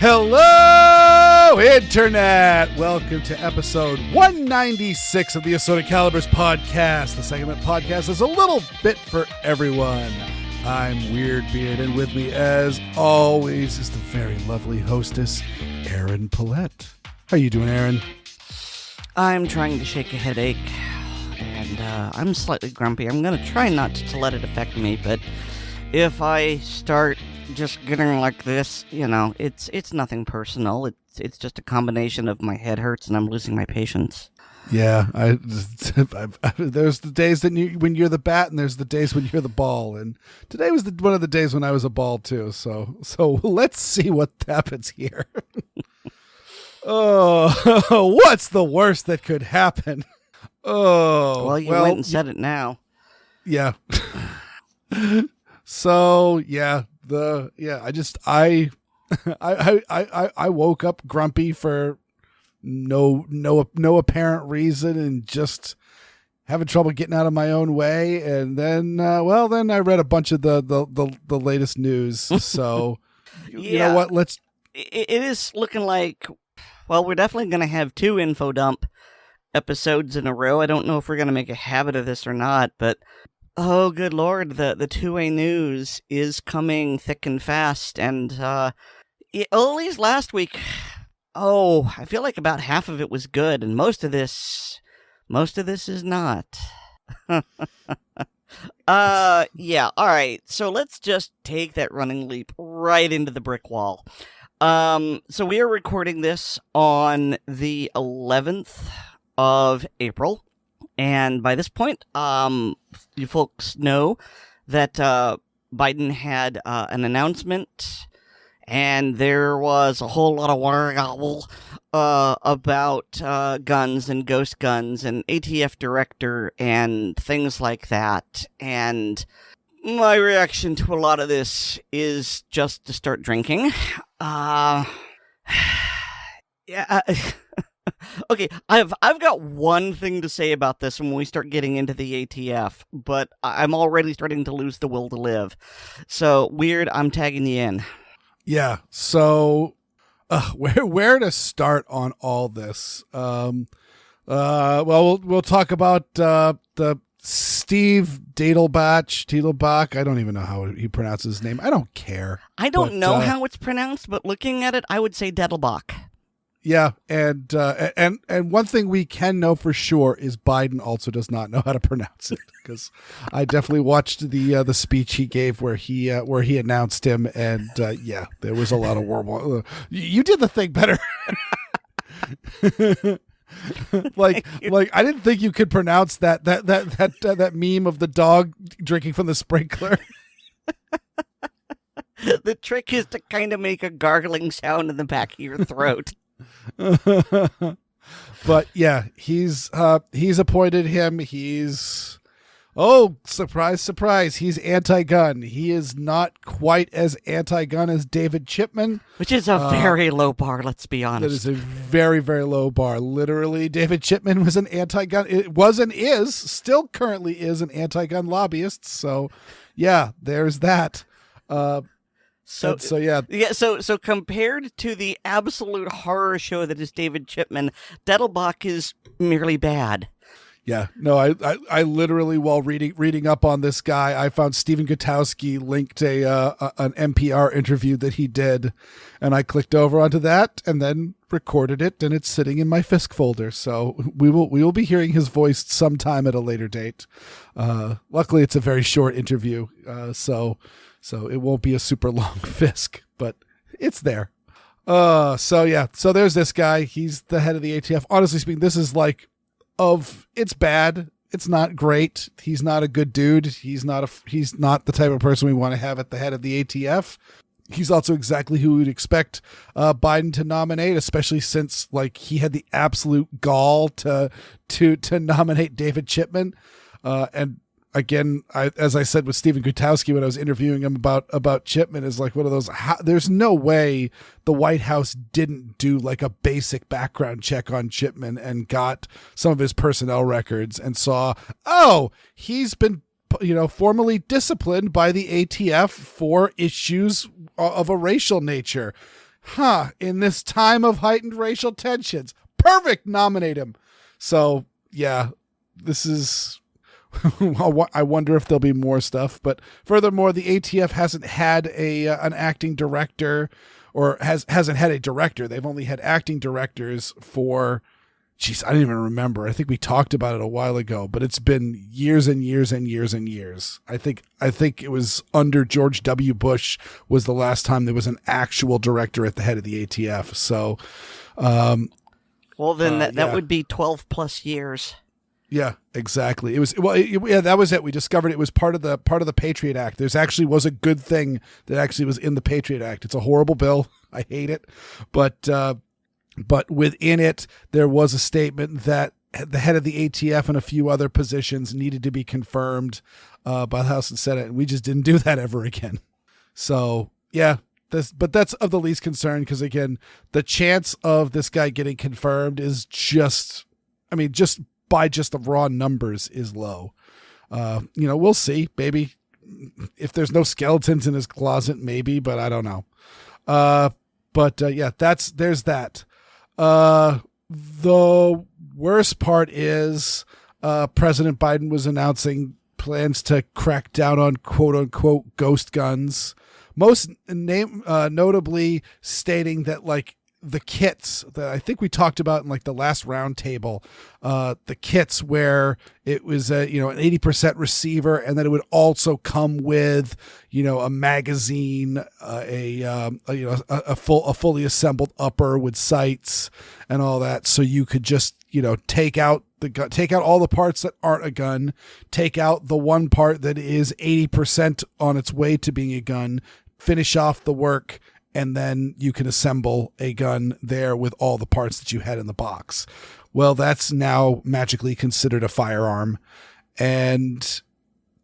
Hello, Internet! Welcome to episode 196 of the Assorted Calibers podcast. The Sacramento podcast is a little bit for everyone. I'm Weer'd, and with me, as always, is the very lovely hostess, Aaron Paulette. How you doing, Aaron? I'm trying to shake a headache, and I'm slightly grumpy. I'm going to try not to let it affect me, but if I start just getting like this, you know, it's nothing personal. It's just a combination of my head hurts and I'm losing my patience. Yeah, there's the days when you're the bat, and there's the days when you're the ball. And today was one of the days when I was a ball too. So let's see what happens here. Oh, what's the worst that could happen? Oh, well, you went and said it now. Yeah. So yeah. I woke up grumpy for no apparent reason and just having trouble getting out of my own way. And then, then I read a bunch of the latest news. So you know what? It is looking like, well, we're definitely going to have 2 info dump episodes in a row. I don't know if we're going to make a habit of this or not, but oh, good Lord, the 2A news is coming thick and fast, and at least last week, I feel like about half of it was good, and most of this is not. Yeah, alright, so let's just take that running leap right into the brick wall. So we are recording this on the 11th of April. And by this point, you folks know that Biden had an announcement, and there was a whole lot of wargobble about guns and ghost guns and ATF director and things like that. And my reaction to a lot of this is just to start drinking. Yeah. Okay, I've got one thing to say about this when we start getting into the ATF, but I'm already starting to lose the will to live. So, Weer'd, I'm tagging you in. Yeah, so where to start on all this? We'll talk about the Steve Diedelbach. I don't even know how he pronounces his name. I don't care. I don't know how it's pronounced, but looking at it, I would say Diedelbach. Yeah, and one thing we can know for sure is Biden also does not know how to pronounce it, because I definitely watched the speech he gave where he announced him, and there was a lot of warble. You did the thing better. like I didn't think you could pronounce that meme of the dog drinking from the sprinkler. The trick is to kind of make a gargling sound in the back of your throat. But yeah, he's appointed him. He's surprise, he's anti-gun. He is not quite as anti-gun as David Chipman, which is a very low bar, let's be honest. That is a very, very low bar. Literally, David Chipman was an anti-gun. It was and is, still currently is, an anti-gun lobbyist. So yeah, there's that. So compared to the absolute horror show that is David Chipman, Diedelbach is merely bad. Yeah, no, I literally, while reading up on this guy, I found Stephen Gutowski linked an NPR interview that he did, and I clicked over onto that and then recorded it, and it's sitting in my Fisk folder. So we will be hearing his voice sometime at a later date. Luckily, it's a very short interview, so it won't be a super long Fisk, but it's there. So there's this guy. He's the head of the ATF. Honestly speaking, this is it's bad. It's not great. He's not a good dude. He's not the type of person we want to have at the head of the ATF. He's also exactly who we'd expect Biden to nominate, especially since he had the absolute gall to nominate David Chipman. And again, as I said with Stephen Gutowski when I was interviewing him about Chipman, is like one of those, there's no way the White House didn't do like a basic background check on Chipman and got some of his personnel records and saw, oh, he's been, formally disciplined by the ATF for issues of a racial nature. In this time of heightened racial tensions. Perfect, nominate him. So, yeah, this is... I wonder if there'll be more stuff. But furthermore, the ATF hasn't had an acting director, or hasn't had a director. They've only had acting directors for... Jeez, I don't even remember. I think we talked about it a while ago, but it's been years and years and years and years. I think it was under George W. Bush was the last time there was an actual director at the head of the ATF. So, well, then that would be 12 plus years. Yeah, exactly. It was that was it. We discovered it was part of the Patriot Act. There's actually was a good thing that actually was in the Patriot Act. It's a horrible bill. I hate it, but within it, there was a statement that the head of the ATF and a few other positions needed to be confirmed by the House and Senate, and we just didn't do that ever again. So, yeah, but that's of the least concern because, again, the chance of this guy getting confirmed is just by the raw numbers is low. We'll see. Maybe if there's no skeletons in his closet, maybe, but I don't know. Yeah, there's that. The worst part is President Biden was announcing plans to crack down on quote unquote ghost guns, most notably stating that like the kits that I think we talked about in like the last round table, the kits where it was an 80% receiver, and then it would also come with, a magazine, a fully assembled upper with sights and all that. So you could just, take out the gun, take out all the parts that aren't a gun, take out the one part that is 80% on its way to being a gun, finish off the work, and then you can assemble a gun there with all the parts that you had in the box. Well, that's now magically considered a firearm. And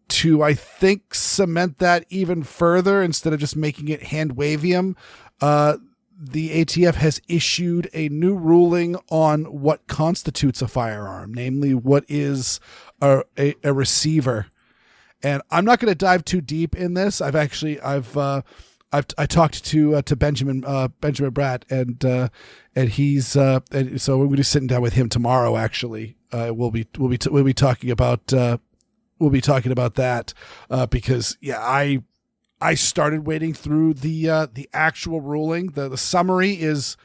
to, I think, cement that even further, instead of just making it hand-wavium, the ATF has issued a new ruling on what constitutes a firearm, namely what is a receiver. And I'm not going to dive too deep in this. I talked to Benjamin Bratt, and he's and so we're just sitting down with him tomorrow. Actually, we'll be talking about that because I started wading through the actual ruling. The summary is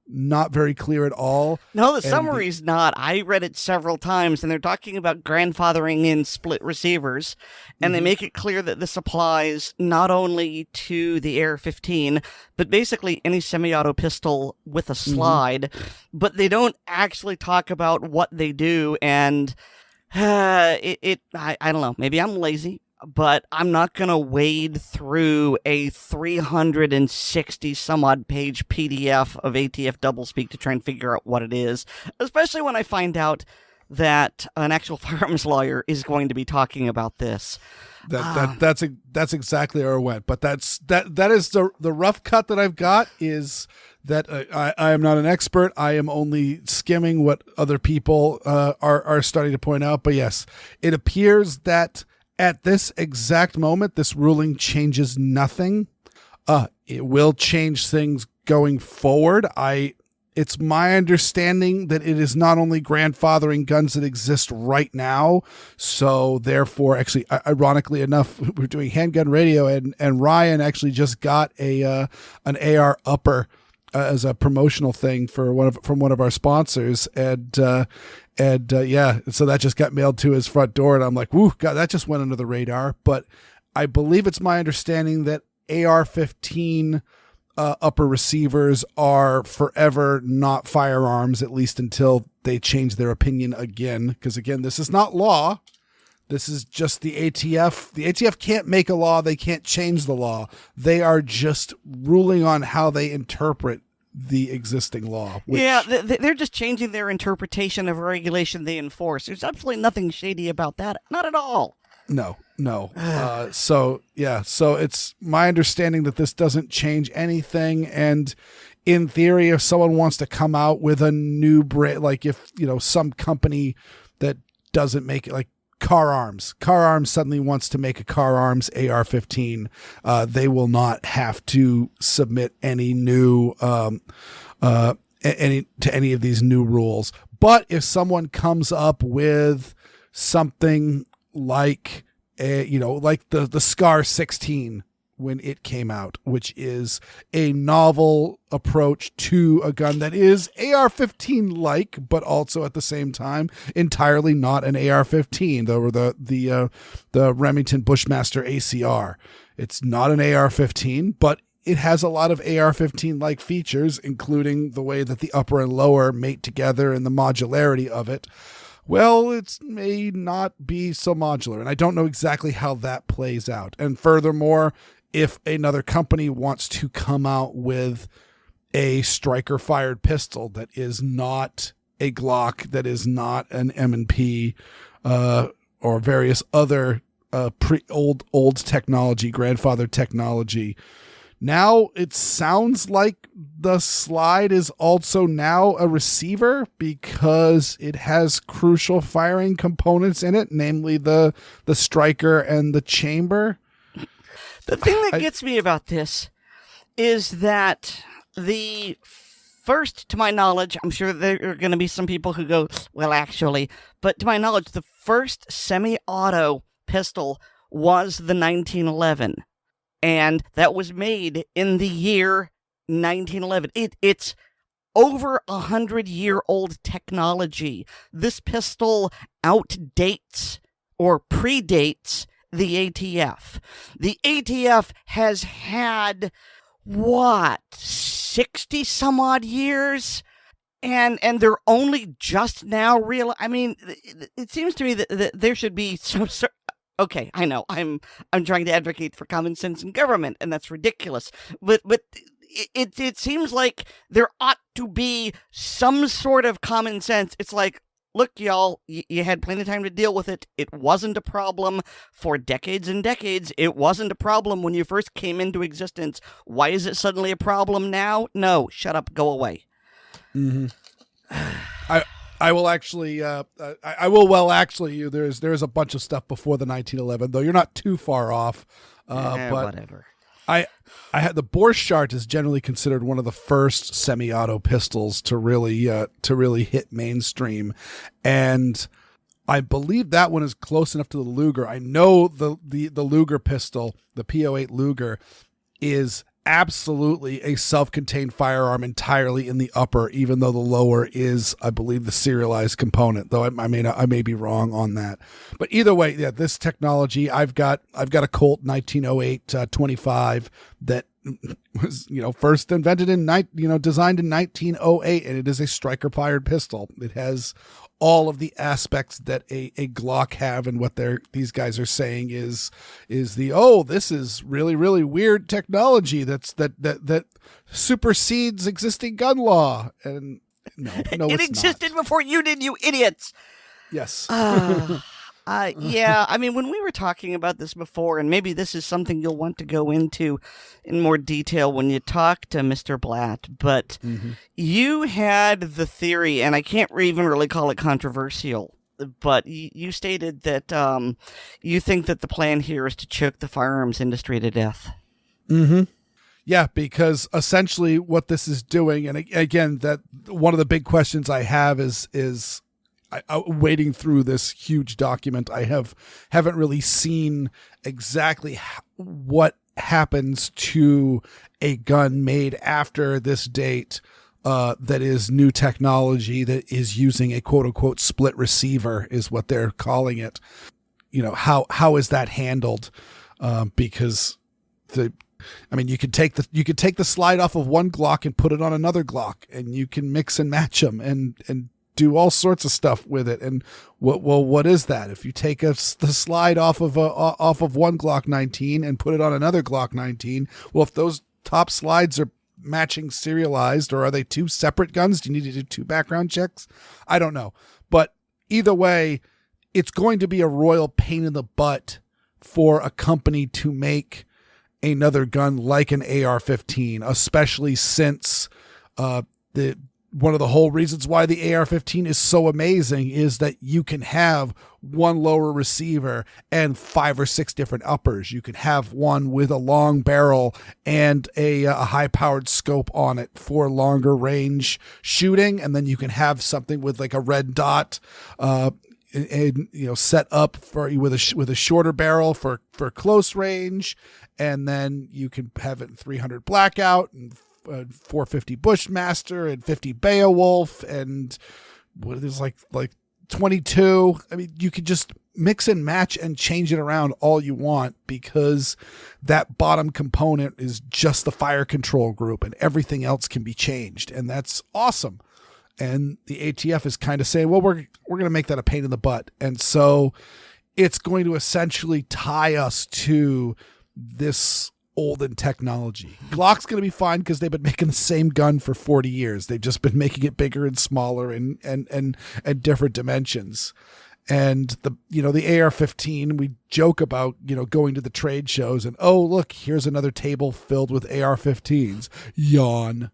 not very clear at all. No, the summary's not. I read it several times, and they're talking about grandfathering in split receivers, and they make it clear that this applies not only to the AR-15, but basically any semi-auto pistol with a slide, but they don't actually talk about what they do, and I don't know, maybe I'm lazy, but I'm not going to wade through a 360 some odd page PDF of ATF doublespeak to try and figure out what it is, especially when I find out that an actual firearms lawyer is going to be talking about this. That's exactly where I went. But that is the rough cut that I've got is that I am not an expert. I am only skimming what other people are starting to point out. But yes, it appears that at this exact moment, this ruling changes nothing. It will change things going forward. It's my understanding that it is not only grandfathering guns that exist right now. So therefore, actually, ironically enough, we're doing handgun radio, and Ryan actually just got an AR upper as a promotional thing from one of our sponsors, and so that just got mailed to his front door, and I'm like, woo, God, that just went under the radar. But I believe it's my understanding that AR-15 upper receivers are forever not firearms, at least until they change their opinion again. Because again, this is not law. This is just the ATF. The ATF can't make a law. They can't change the law. They are just ruling on how they interpret the existing law. They're just changing their interpretation of a regulation they enforce. There's absolutely nothing shady about that. Not at all. No. So it's my understanding that this doesn't change anything. And in theory, if someone wants to come out with a new brand, like if, some company that doesn't make it, like Car Arms suddenly wants to make a Car Arms AR-15, they will not have to submit any new, any of these new rules. But if someone comes up with something like like the Scar 16 when it came out, which is a novel approach to a gun that is AR-15 like, but also at the same time entirely not an AR-15. The Remington Bushmaster ACR. It's not an AR-15, but it has a lot of AR-15 like features, including the way that the upper and lower mate together and the modularity of it. Well, it may not be so modular, and I don't know exactly how that plays out. And furthermore, if another company wants to come out with a striker-fired pistol that is not a Glock, that is not an M&P, or various other old technology, grandfather technology, now it sounds like the slide is also now a receiver because it has crucial firing components in it, namely the striker and the chamber. The thing that gets me about this is that the first, to my knowledge, I'm sure there are going to be some people who go, well, actually, but to my knowledge, the first semi-auto pistol was the 1911. And that was made in the year 1911. It's over 100-year-old technology. This pistol outdates or predates the ATF. The ATF has had, 60 some odd years? And they're only just now it seems to me that there should be some sort. Okay, I know. I'm trying to advocate for common sense in government, and that's ridiculous. But it seems like there ought to be some sort of common sense. It's like, look, y'all, you had plenty of time to deal with it. It wasn't a problem for decades and decades. It wasn't a problem when you first came into existence. Why is it suddenly a problem now? No, shut up, go away. Mm-hmm. I will actually, there's a bunch of stuff before the 1911, though you're not too far off. But whatever. I had the Borchardt is generally considered one of the first semi-auto pistols to really hit mainstream. And I believe that one is close enough to the Luger. I know the Luger pistol, the P08 Luger, is absolutely a self-contained firearm entirely in the upper, even though the lower is, I believe, the serialized component, though I may be wrong on that. But either way, yeah, this technology, I've got a Colt 1908 25 that was, first invented designed in 1908, and it is a striker-fired pistol. It has all of the aspects that a Glock have, and what these guys are saying is this is really, really weird technology that supersedes existing gun law. And no, it existed before you did, you idiots. Yes. Yeah, when we were talking about this before, and maybe this is something you'll want to go into in more detail when you talk to Mr. Blatt, but you had the theory, and I can't even really call it controversial, but you stated that you think that the plan here is to choke the firearms industry to death. Mm-hmm. Yeah, because essentially what this is doing, and again, that one of the big questions I have is wading through this huge document, I haven't really seen exactly what happens to a gun made after this date that is new technology, that is using a quote unquote split receiver, is what they're calling it. How is that handled? Because you could take the slide off of one Glock and put it on another Glock, and you can mix and match them and do all sorts of stuff with it. And what is that? If you take the slide off of one Glock 19 and put it on another Glock 19, well, if those top slides are matching serialized, or are they two separate guns? Do you need to do two background checks? I don't know. But either way, it's going to be a royal pain in the butt for a company to make another gun like an AR-15, especially since one of the whole reasons why the AR-15 is so amazing is that you can have one lower receiver and 5 or 6 different uppers. You can have one with a long barrel and a high-powered scope on it for longer range shooting, and then you can have something with like a red dot, and set up for with a shorter barrel for close range, and then you can have it in 300 blackout and 450 Bushmaster and 50 Beowulf and what is like 22. I mean, you could just mix and match and change it around all you want, because that bottom component is just the fire control group and everything else can be changed. And that's awesome. And the ATF is kind of saying, well, we're going to make that a pain in the butt. And so it's going to essentially tie us to this olden technology. Glock's going to be fine because they've been making the same gun for 40 years. They've just been making it bigger and smaller and different dimensions. And the AR-15, we joke about, going to the trade shows and, oh, look, here's another table filled with AR-15s. Yawn.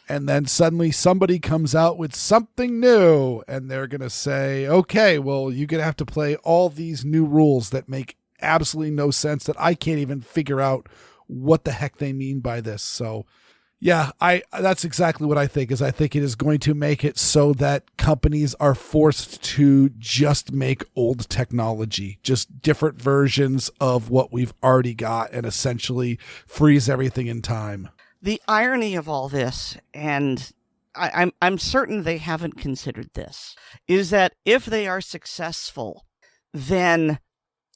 And then suddenly somebody comes out with something new and they're going to say, okay, well, you're going to have to play all these new rules that make absolutely no sense, that I can't even figure out what the heck they mean by this. So yeah, that's exactly what I think it is going to make it so that companies are forced to just make old technology, just different versions of what we've already got, and essentially freeze everything in time. The irony of all this, and I'm certain they haven't considered this, is that if they are successful, then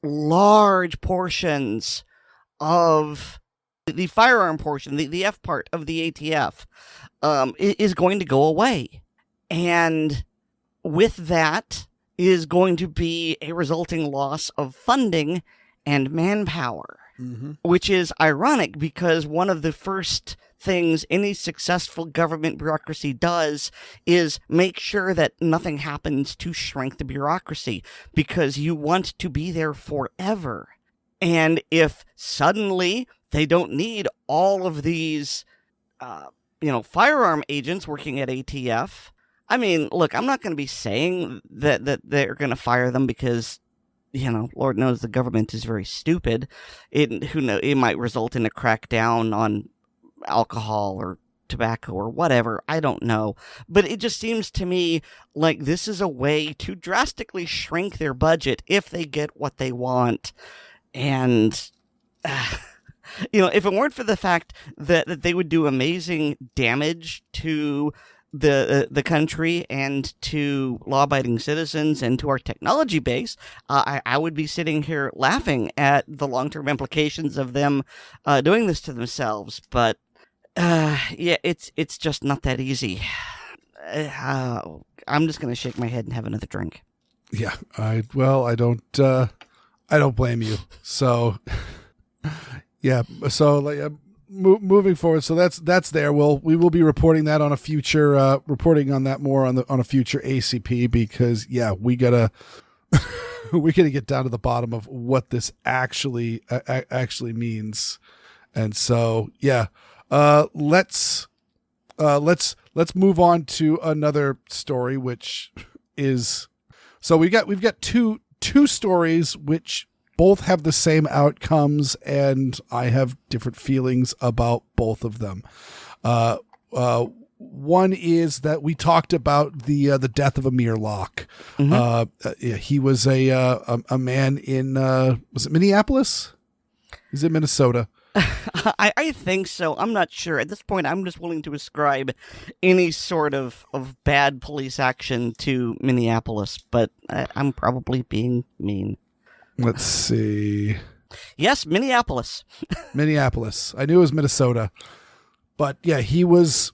large portions of the firearm portion, the F part of the ATF, is going to go away. And with that is going to be a resulting loss of funding and manpower, which is ironic because one of the first things any successful government bureaucracy does is make sure that nothing happens to shrink the bureaucracy, because you want to be there forever. And if suddenly they don't need all of these, firearm agents working at ATF, I mean, look, I'm not going to be saying that they're going to fire them because, Lord knows the government is very stupid. It might result in a crackdown on alcohol or tobacco or whatever. I don't know. But it just seems to me like this is a way to drastically shrink their budget if they get what they want. And, if it weren't for the fact that they would do amazing damage to the country and to law-abiding citizens and to our technology base, I would be sitting here laughing at the long-term implications of them doing this to themselves. But it's just not that easy. I'm just gonna shake my head and have another drink. Yeah, I don't blame you. So yeah, so moving forward, so that's there. We will be reporting that on a future reporting on that more on a future ACP, because we gotta get down to the bottom of what this actually means. And so let's move on to another story, which is, so we've got two stories which both have the same outcomes, and I have different feelings about both of them. One is that we talked about the death of Amir Locke. He was a man in was it Minneapolis? Is it Minnesota? I think so. I'm not sure. At this point, I'm just willing to ascribe any sort of bad police action to Minneapolis, but I'm probably being mean. Let's see. Yes, Minneapolis. Minneapolis. I knew it was Minnesota. But yeah, he was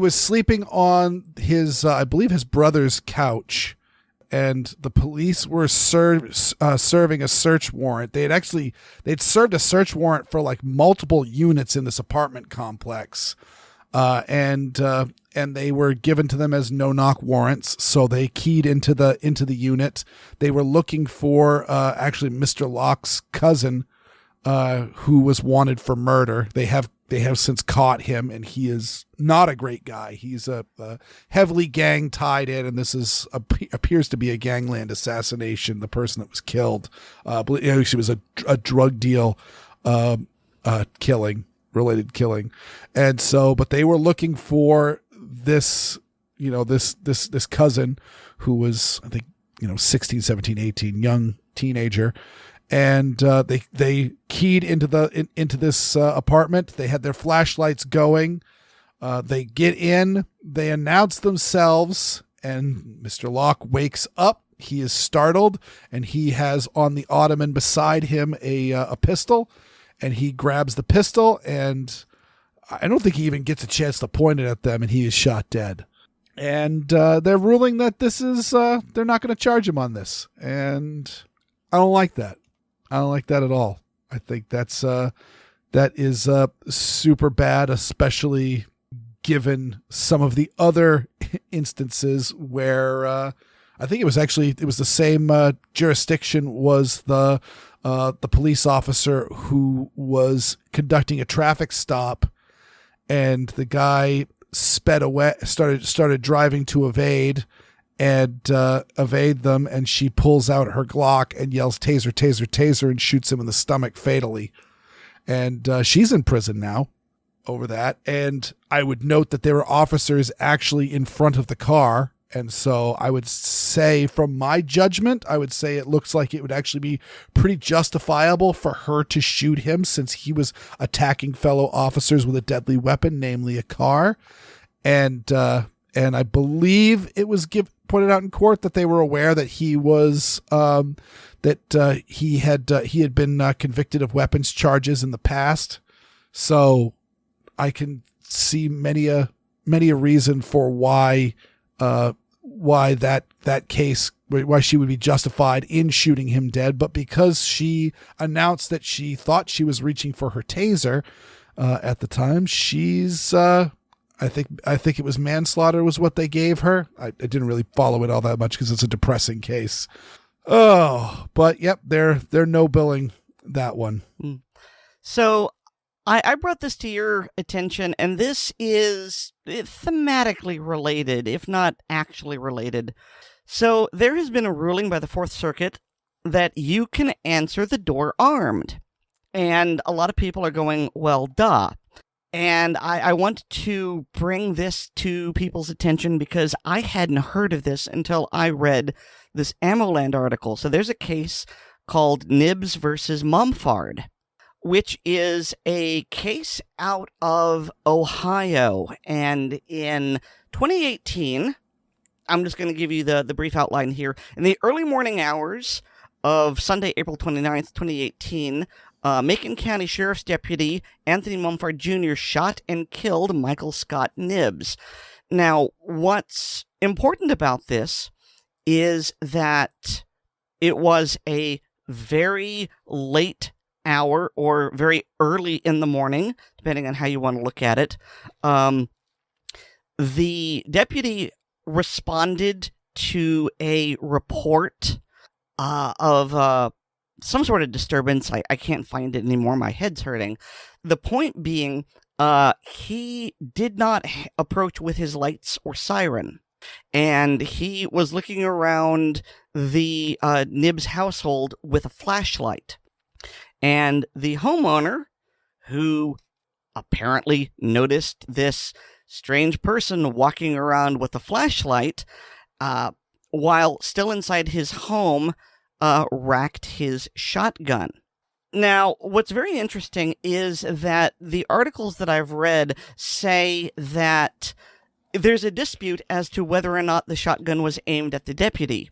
sleeping on his, I believe his brother's couch, and the police were serving a search warrant. They'd served a search warrant for like multiple units in this apartment complex. and they were given to them as no-knock warrants. So they keyed into the unit. They were looking for actually Mr. Locke's cousin, who was wanted for murder. They have since caught him, and he is not a great guy. He's a heavily gang tied in, and this appears to be a gangland assassination. The person that was killed, she was a drug deal, related killing. And so, but they were looking for this, this cousin who was, I think, 16, 17, 18, young teenager. And they keyed into this apartment. They had their flashlights going. They get in. They announce themselves, and Mr. Locke wakes up. He is startled, and he has on the ottoman beside him a pistol, and he grabs the pistol, and I don't think he even gets a chance to point it at them, and he is shot dead. And they're ruling that this is they're not going to charge him on this, and I don't like that. I don't like that at all. I think that is super bad, especially given some of the other instances where I think it was the same jurisdiction was the police officer who was conducting a traffic stop, and the guy sped away, started driving to evade. And evade them, and she pulls out her Glock and yells, "Taser, taser, taser," and shoots him in the stomach fatally. And she's in prison now over that. And I would note that there were officers actually in front of the car. And so I would say, from my judgment, it looks like it would actually be pretty justifiable for her to shoot him, since he was attacking fellow officers with a deadly weapon, namely a car. And I believe it was pointed out in court that they were aware that he was he had been convicted of weapons charges in the past. So I can see many a reason for why that case, why she would be justified in shooting him dead. But because she announced that she thought she was reaching for her taser at the time, she's I think it was manslaughter was what they gave her. I didn't really follow it all that much because it's a depressing case. Oh, but yep, they're no-billing that one. So I brought this to your attention, and this is thematically related, if not actually related. So there has been a ruling by the Fourth Circuit that you can answer the door armed. And a lot of people are going, well, duh. And I want to bring this to people's attention because I hadn't heard of this until I read this AmmoLand article. So there's a case called Nibs versus Mumford, which is a case out of Ohio. And in 2018, I'm just going to give you the brief outline here. In the early morning hours of Sunday, April 29th, 2018, Macon County Sheriff's Deputy Anthony Mumford Jr. shot and killed Michael Scott Nibs. Now, what's important about this is that it was a very late hour or very early in the morning, depending on how you want to look at it. The deputy responded to a report of some sort of disturbance. I can't find it anymore. My head's hurting. The point being, he did not approach with his lights or siren. And he was looking around the Nibs household with a flashlight. And the homeowner, who apparently noticed this strange person walking around with a flashlight, while still inside his home, racked his shotgun. Now, what's very interesting is that the articles that I've read say that there's a dispute as to whether or not the shotgun was aimed at the deputy.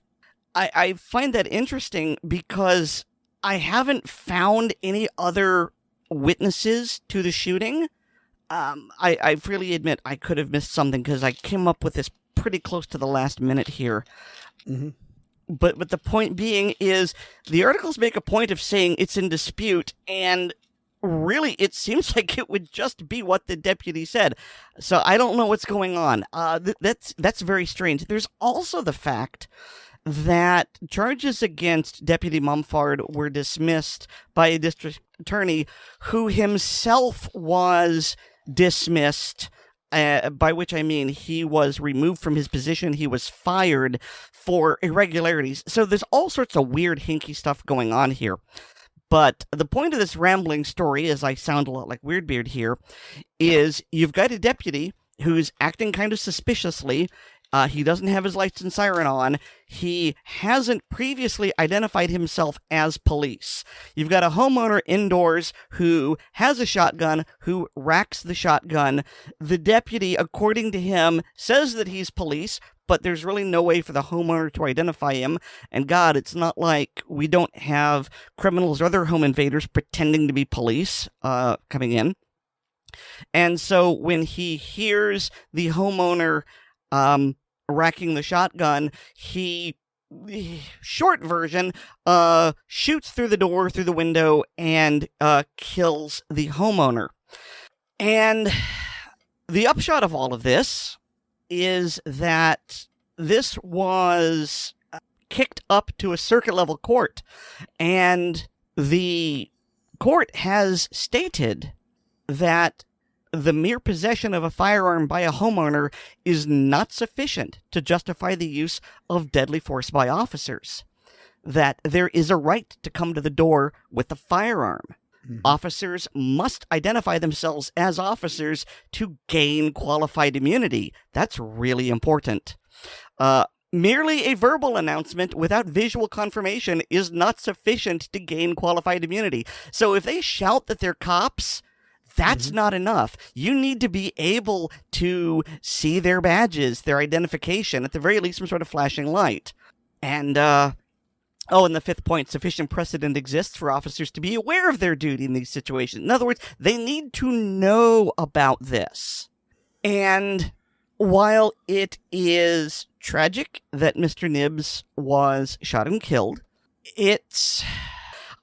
I find that interesting because I haven't found any other witnesses to the shooting. I freely admit I could have missed something because I came up with this pretty close to the last minute here. Mm-hmm. But the point being is the articles make a point of saying it's in dispute, and really, it seems like it would just be what the deputy said. So I don't know what's going on. That's very strange. There's also the fact that charges against Deputy Mumford were dismissed by a district attorney who himself was dismissed, by which I mean he was removed from his position. He was fired for irregularities. So there's all sorts of weird, hinky stuff going on here. But the point of this rambling story, as I sound a lot like Weer'd here, is you've got a deputy who's acting kind of suspiciously. He doesn't have his lights and siren on. He hasn't previously identified himself as police. You've got a homeowner indoors who has a shotgun, who racks the shotgun. The deputy, according to him, says that he's police, but there's really no way for the homeowner to identify him. And God, it's not like we don't have criminals or other home invaders pretending to be police coming in. And so when he hears the homeowner racking the shotgun, he, short version, shoots through the door, through the window, and kills the homeowner. And the upshot of all of this is that this was kicked up to a circuit level court, and the court has stated that the mere possession of a firearm by a homeowner is not sufficient to justify the use of deadly force by officers. That there is a right to come to the door with a firearm. Mm-hmm. Officers must identify themselves as officers to gain qualified immunity. That's really important. Merely a verbal announcement without visual confirmation is not sufficient to gain qualified immunity. So if they shout that they're cops, that's not enough. You need to be able to see their badges, their identification, at the very least some sort of flashing light. And, and the fifth point, sufficient precedent exists for officers to be aware of their duty in these situations. In other words, they need to know about this. And while it is tragic that Mr. Nibbs was shot and killed, it's,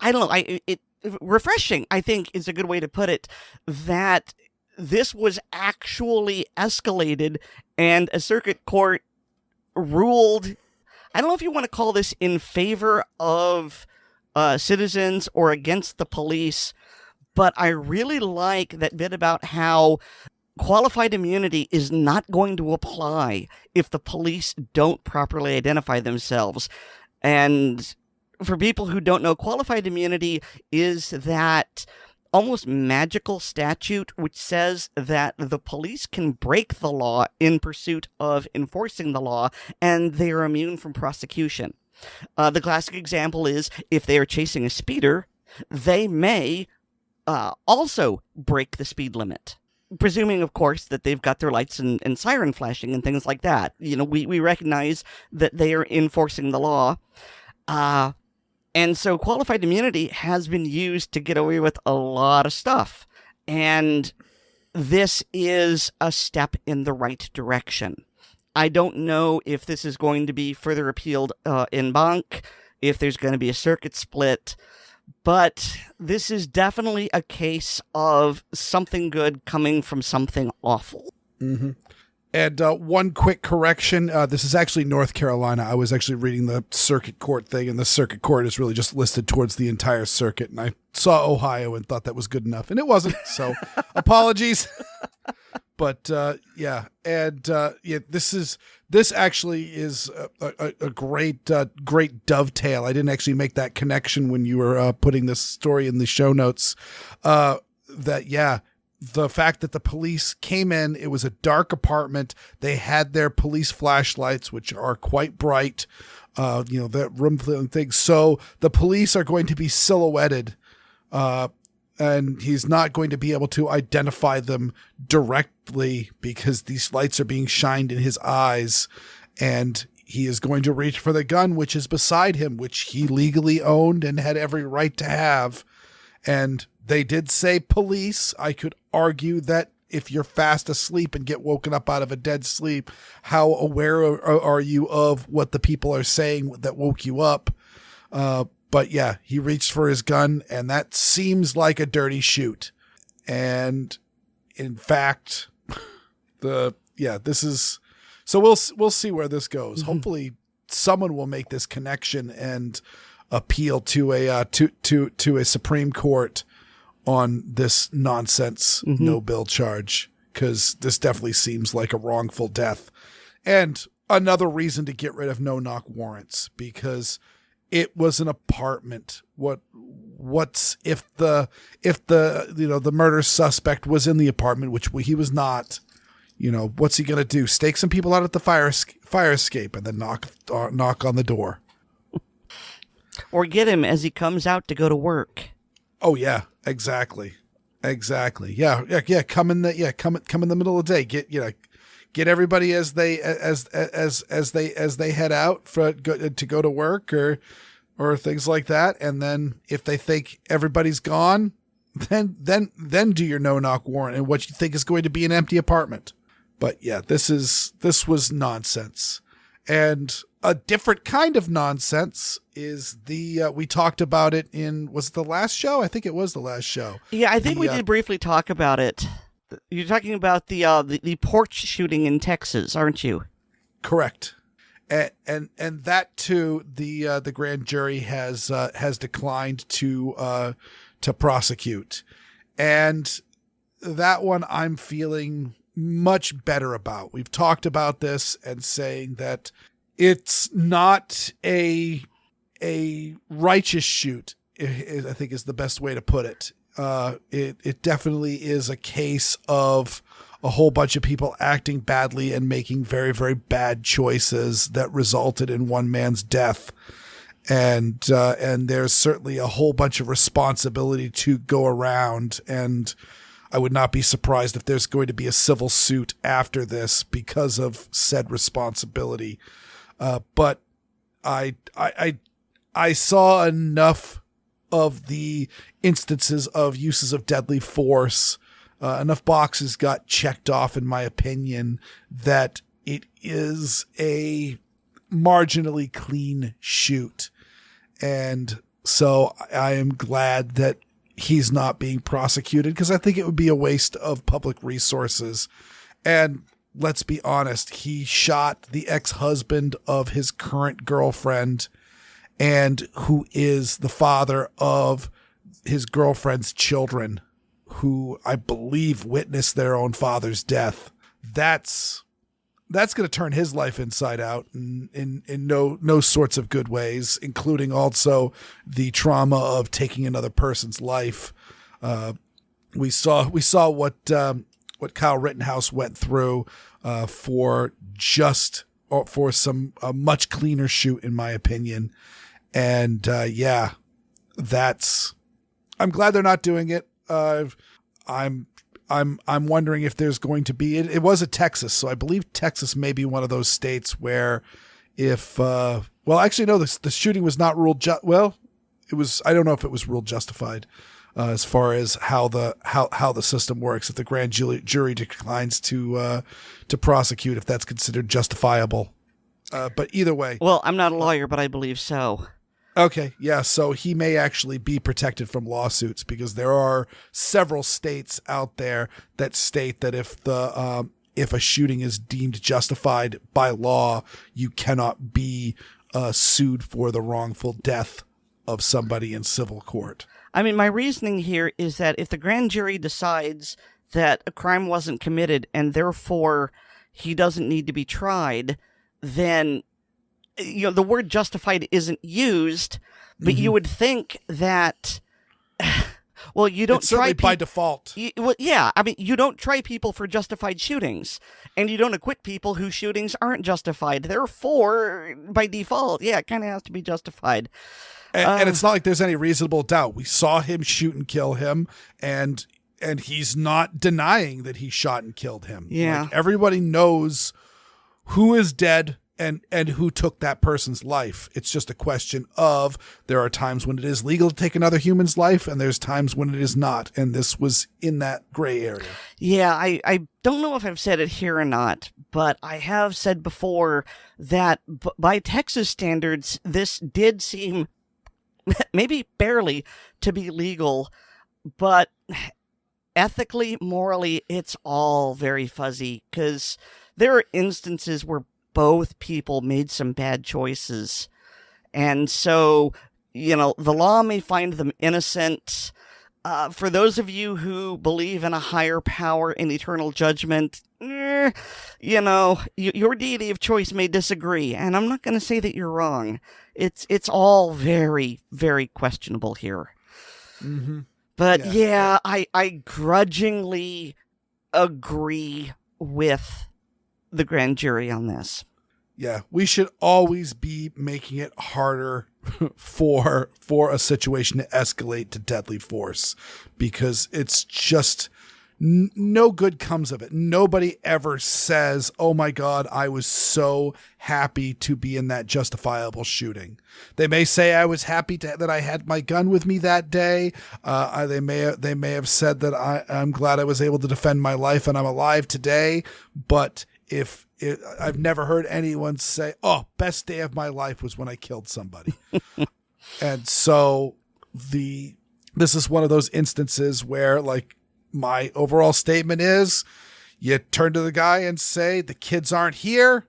I don't know, refreshing, I think, is a good way to put it, that this was actually escalated and a circuit court ruled, I don't know if you want to call this in favor of citizens or against the police, but I really like that bit about how qualified immunity is not going to apply if the police don't properly identify themselves. And for people who don't know, qualified immunity is that almost magical statute which says that the police can break the law in pursuit of enforcing the law, and they are immune from prosecution. The classic example is if they are chasing a speeder, they may also break the speed limit. Presuming, of course, that they've got their lights and siren flashing and things like that. You know, we recognize that they are enforcing the law. And so qualified immunity has been used to get away with a lot of stuff. And this is a step in the right direction. I don't know if this is going to be further appealed en banc, if there's going to be a circuit split, but this is definitely a case of something good coming from something awful. Mm-hmm. And one quick correction. This is actually North Carolina. I was actually reading the circuit court thing, and the circuit court is really just listed towards the entire circuit. And I saw Ohio and thought that was good enough, and it wasn't. So apologies. But yeah, and yeah, this actually is a great dovetail. I didn't actually make that connection when you were putting this story in the show notes. That yeah. The fact that the police came in, it was a dark apartment. They had their police flashlights, which are quite bright, that room thing. So the police are going to be silhouetted, and he's not going to be able to identify them directly because these lights are being shined in his eyes, and he is going to reach for the gun, which is beside him, which he legally owned and had every right to have. And they did say police. I could argue that if you're fast asleep and get woken up out of a dead sleep, how aware are you of what the people are saying that woke you up? But yeah, he reached for his gun, and that seems like a dirty shoot. And in fact, this is, so we'll see where this goes. Mm-hmm. Hopefully someone will make this connection and appeal to a Supreme Court on this nonsense no bill charge, because this definitely seems like a wrongful death. And another reason to get rid of no-knock warrants, because it was an apartment. What's if the the murder suspect was in the apartment, which he was not, what's he going to do? Stake some people out at the fire escape and then knock on the door. Or get him as he comes out to go to work. Oh yeah, exactly. Yeah. Come in the middle of the day. Get everybody as they head out to go to work or things like that. And then if they think everybody's gone, then do your no-knock warrant and what you think is going to be an empty apartment. But yeah, this was nonsense. And a different kind of nonsense is we talked about it was it the last show? I think it was the last show. Yeah, I think we did briefly talk about it. You're talking about the Porch shooting in Texas, aren't you? Correct. And that too, the grand jury has declined to prosecute. And that one I'm feeling much better about. We've talked about this and saying that it's not a righteous shoot, I think is the best way to put it. It definitely is a case of a whole bunch of people acting badly and making very, very bad choices that resulted in one man's death. And there's certainly a whole bunch of responsibility to go around. And I would not be surprised if there's going to be a civil suit after this because of said responsibility. But I saw enough of the instances of uses of deadly force, enough boxes got checked off, in my opinion, that it is a marginally clean shoot. And so I am glad that he's not being prosecuted, because I think it would be a waste of public resources. And let's be honest, he shot the ex-husband of his current girlfriend, and who is the father of his girlfriend's children, who I believe witnessed their own father's death. That's going to turn his life inside out in no sorts of good ways, including also the trauma of taking another person's life. We saw what Kyle Rittenhouse went through for some much cleaner shoot, in my opinion. And I'm glad they're not doing it. I'm wondering if there's going to be, it was a Texas. So I believe Texas may be one of those states where the shooting was not ruled, it was, I don't know if it was ruled justified, as far as how the system works. If the grand jury declines to prosecute, if that's considered justifiable. But either way. Well, I'm not a lawyer, but I believe so. Okay, yeah, so he may actually be protected from lawsuits, because there are several states out there that state that if a shooting is deemed justified by law, you cannot be sued for the wrongful death of somebody in civil court. I mean, my reasoning here is that if the grand jury decides that a crime wasn't committed and therefore he doesn't need to be tried, then the word justified isn't used, but you would think that, well, you don't it's try by default. you don't try people for justified shootings, and you don't acquit people whose shootings aren't justified. Therefore, by default, it kind of has to be justified. And it's not like there's any reasonable doubt. We saw him shoot and kill him, and he's not denying that he shot and killed him. Yeah. Like, everybody knows who is dead and who took that person's life. It's just a question of, there are times when it is legal to take another human's life, and there's times when it is not. And this was in that gray area. Yeah, I don't know if I've said it here or not, but I have said before that by Texas standards, this did seem maybe barely, to be legal, but ethically, morally, it's all very fuzzy, because there are instances where both people made some bad choices. And so, the law may find them innocent. For those of you who believe in a higher power and eternal judgment, your deity of choice may disagree. And I'm not going to say that you're wrong. It's all very, very questionable here. Mm-hmm. But I grudgingly agree with the grand jury on this. Yeah, we should always be making it harder for a situation to escalate to deadly force, because it's just no good comes of it. Nobody ever says, "Oh my God, I was so happy to be in that justifiable shooting." They may say, "I was happy that I had my gun with me that day." They may have said that I'm glad I was able to defend my life and I'm alive today. But I've never heard anyone say, "Oh, best day of my life was when I killed somebody." And so this is one of those instances where, like, my overall statement is, you turn to the guy and say, "The kids aren't here.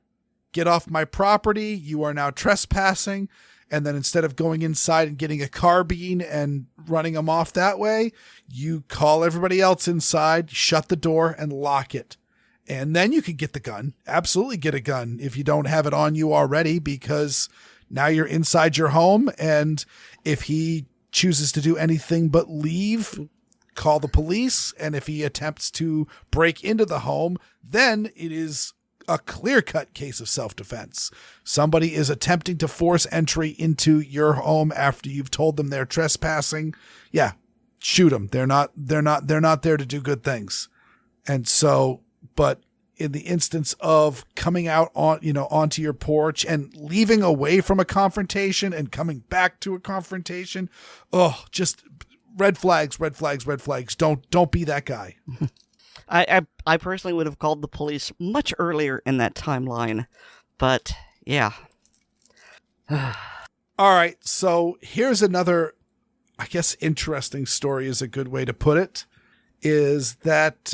Get off my property. You are now trespassing." And then instead of going inside and getting a carbine and running them off that way, you call everybody else inside, shut the door, and lock it. And then you can get the gun. Absolutely get a gun if you don't have it on you already, because now you're inside your home. And if he chooses to do anything but leave, call the police. And if he attempts to break into the home, then it is a clear-cut case of self-defense. Somebody is attempting to force entry into your home after you've told them they're trespassing. Yeah, shoot them. They're not there to do good things. And so, but in the instance of coming out onto your porch and leaving away from a confrontation and coming back to a confrontation, just red flags, red flags, red flags. Don't be that guy. I personally would have called the police much earlier in that timeline, but yeah. All right, so here's another, I guess, interesting story is a good way to put it, is that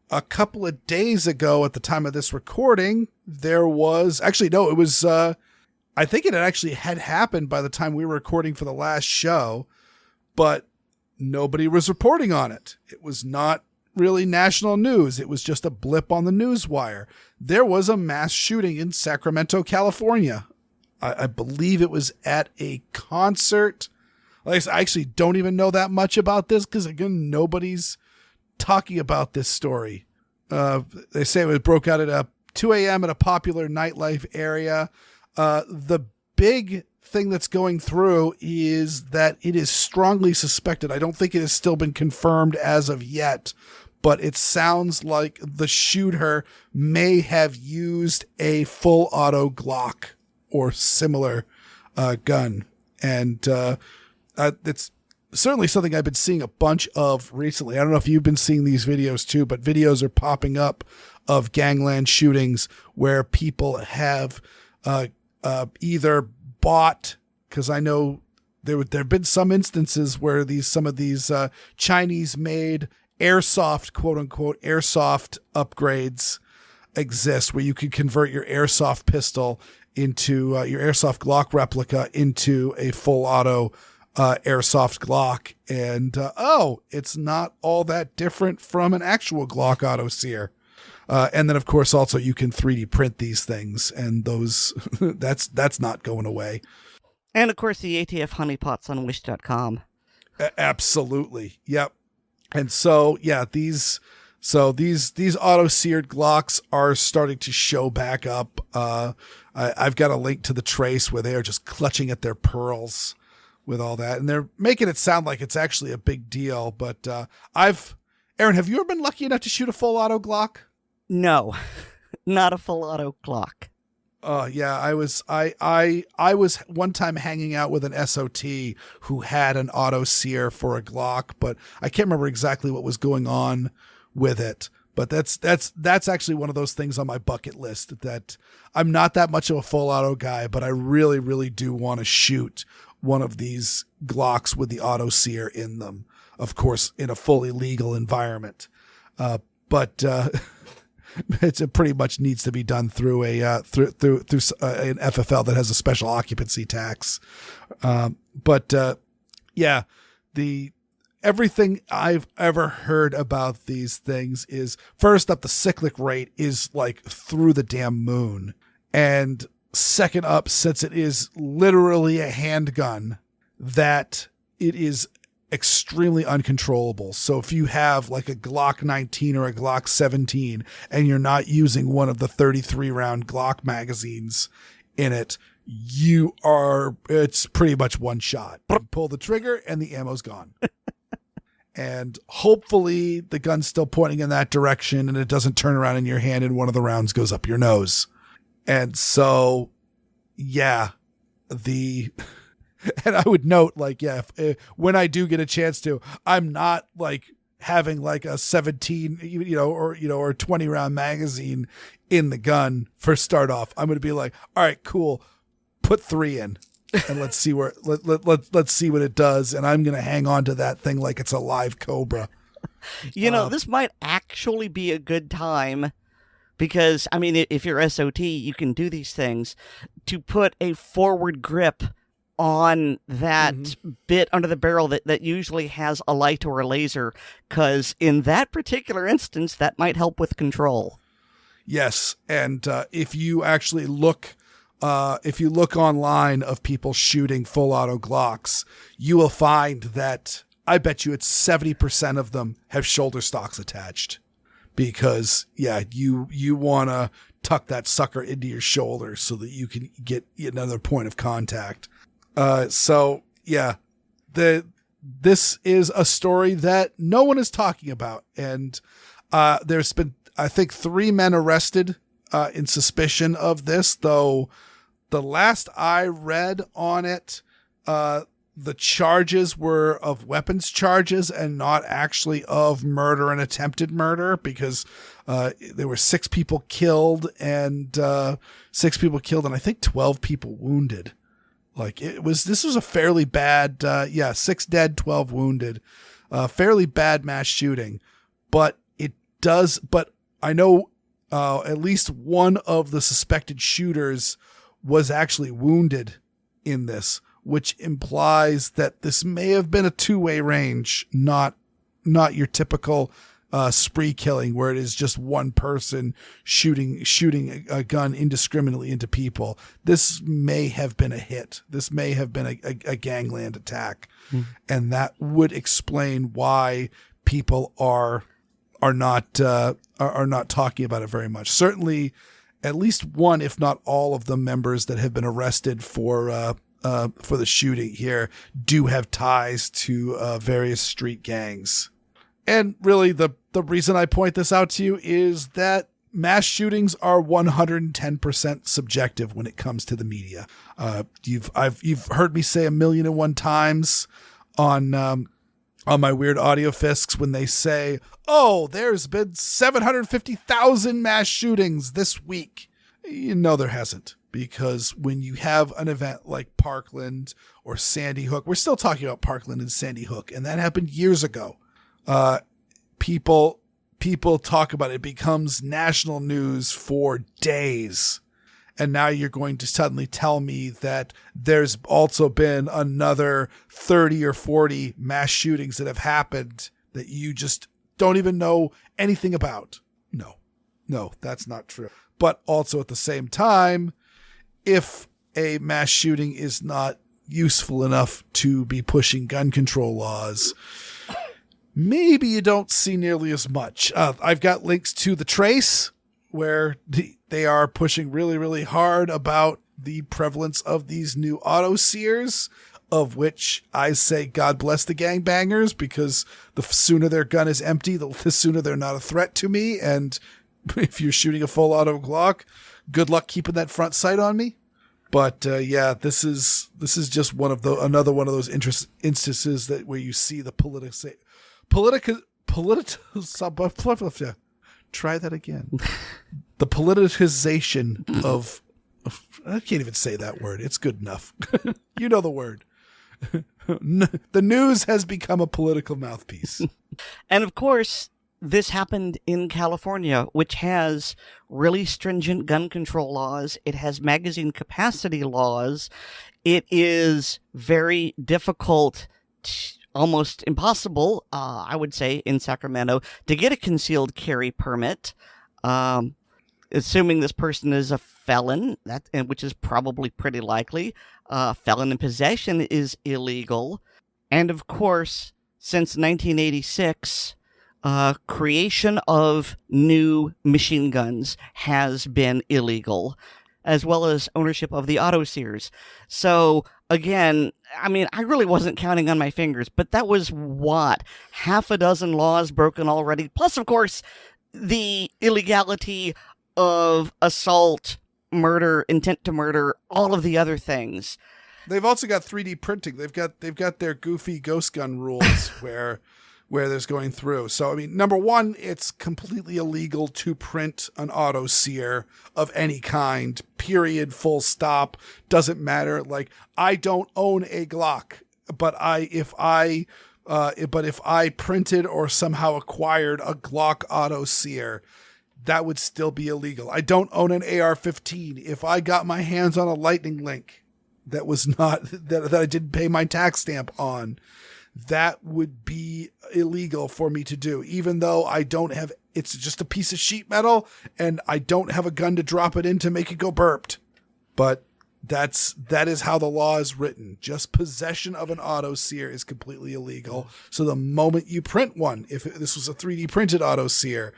a couple of days ago at the time of this recording, there was, actually, no, it was, I think it actually had happened by the time we were recording for the last show, but nobody was reporting on it. It was not really national news. It was just a blip on the news wire. There was a mass shooting in Sacramento, California. I believe it was at a concert. Like I said, I actually don't even know that much about this because, again, nobody's talking about this story. They say it broke out at 2 a.m. at a popular nightlife area. The big thing that's going through is that it is strongly suspected. I don't think it has still been confirmed as of yet, but it sounds like the shooter may have used a full auto Glock or similar gun. And it's certainly something I've been seeing a bunch of recently. I don't know if you've been seeing these videos too, but videos are popping up of gangland shootings where people have either bought, because I know there have been some instances where some of these Chinese-made airsoft, quote-unquote, airsoft upgrades exist, where you can convert your airsoft pistol into your airsoft Glock replica into a full auto airsoft Glock. And it's not all that different from an actual Glock auto sear. And then, of course, also you can 3D print these things, and those that's not going away. And, of course, the ATF honeypots on wish.com. Absolutely. Yep. And so, yeah, these auto-seared Glocks are starting to show back up. I've got a link to the trace where they are just clutching at their pearls with all that. And they're making it sound like it's actually a big deal. But Aaron, have you ever been lucky enough to shoot a full auto Glock? No, not a full auto Glock. Yeah, I was one time hanging out with an SOT who had an auto sear for a Glock, but I can't remember exactly what was going on with it. But that's actually one of those things on my bucket list, that I'm not that much of a full auto guy, but I really, really do want to shoot one of these Glocks with the auto sear in them, of course, in a fully legal environment. But it pretty much needs to be done through an FFL that has a special occupancy tax. Everything I've ever heard about these things is, first up, the cyclic rate is like through the damn moon. And second up, since it is literally a handgun, that it is extremely uncontrollable. So if you have like a Glock 19 or a Glock 17 and you're not using one of the 33 round Glock magazines in it, it's pretty much one shot. You pull the trigger and the ammo's gone. And hopefully the gun's still pointing in that direction and it doesn't turn around in your hand and one of the rounds goes up your nose. And so, yeah, and I would note, like, yeah, when I do get a chance to, I'm not like having like a 17, or 20 round magazine in the gun for start off. I'm going to be like, all right, cool. Put 3 in and let's see let's see what it does. And I'm going to hang on to that thing like it's a live cobra. This might actually be a good time because, I mean, if you're SOT, you can do these things to put a forward grip on that bit under the barrel that usually has a light or a laser, because in that particular instance, that might help with control. Yes, and if you actually look online of people shooting full auto Glocks, you will find that I bet you it's 70% of them have shoulder stocks attached, because you want to tuck that sucker into your shoulder so that you can get another point of contact. This is a story that no one is talking about. And there's been, I think, 3 men arrested in suspicion of this, though the last I read on it, the charges were of weapons charges and not actually of murder and attempted murder, because there were 6 people killed and I think 12 people wounded. Like this was a fairly bad, 6 dead, 12 wounded, fairly bad mass shooting, but I know, at least one of the suspected shooters was actually wounded in this, which implies that this may have been a 2-way range, not your typical spree killing where it is just one person shooting a gun indiscriminately into people. This may have been a hit. This may have been a gangland attack. And that would explain why people are not talking about it very much. Certainly at least one, if not all of the members that have been arrested for the shooting here do have ties to various street gangs. And really, the reason I point this out to you is that mass shootings are 110% subjective when it comes to the media. You've heard me say 1,000,001 times on my Weer'd audio fisks when they say, "Oh, there's been 750,000 mass shootings this week." There hasn't. Because when you have an event like Parkland or Sandy Hook, we're still talking about Parkland and Sandy Hook, and that happened years ago. People talk about it. It becomes national news for days. And now you're going to suddenly tell me that there's also been another 30 or 40 mass shootings that have happened that you just don't even know anything about. No, that's not true. But also at the same time, if a mass shooting is not useful enough to be pushing gun control laws, maybe you don't see nearly as much. I've got links to The Trace, where they are pushing really, really hard about the prevalence of these new auto sears, of which I say God bless the gangbangers, because the sooner their gun is empty, the sooner they're not a threat to me. And if you're shooting a full auto Glock, good luck keeping that front sight on me. But this is just another one of those instances where you see the try that again. The politicization of I can't even say that word. It's good enough. You know the word. The news has become a political mouthpiece. And of course, this happened in California, which has really stringent gun control laws. It has magazine capacity laws. It is very difficult, almost impossible, I would say, in Sacramento, to get a concealed carry permit. Assuming this person is a felon, which is probably pretty likely. Felon in possession is illegal. And of course, since 1986, creation of new machine guns has been illegal, as well as ownership of the auto sears. So, again, I mean, I really wasn't counting on my fingers, but that was what? Half a dozen laws broken already. Plus, of course, the illegality of assault, murder, intent to murder, all of the other things. They've also got 3D printing. They've got their goofy ghost gun rules where there's going through. So, I mean, number one, it's completely illegal to print an auto sear of any kind, period, full stop. Doesn't matter. Like, I don't own a Glock, but if I printed or somehow acquired a Glock auto sear, that would still be illegal. I don't own an AR-15. If I got my hands on a lightning link that was not, that I didn't pay my tax stamp on, that would be illegal for me to do, even though I don't have, it's just a piece of sheet metal and I don't have a gun to drop it in to make it go burped. But that is how the law is written. Just possession of an auto sear is completely illegal. So the moment you print one, if this was a 3D printed auto sear,